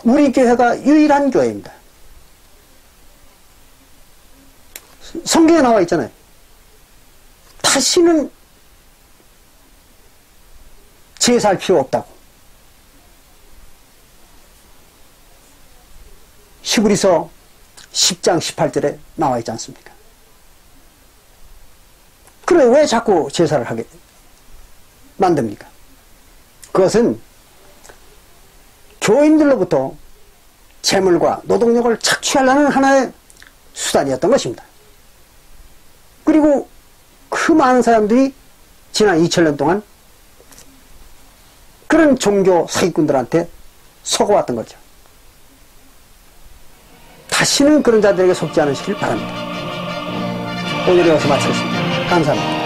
우리 교회가 유일한 교회입니다. 성경에 나와 있잖아요. 다시는 제사할 필요 없다고. 히브리서 10장 18절에 나와 있지 않습니까? 그래 왜 자꾸 제사를 하게 만듭니까? 그것은 교인들로부터 재물과 노동력을 착취하려는 하나의 수단이었던 것입니다. 그리고 그 많은 사람들이 지난 2000년 동안 그런 종교 사기꾼들한테 속아왔던 거죠. 다시는 그런 자들에게 속지 않으시길 바랍니다. 오늘 여기서 마치겠습니다. 감사합니다.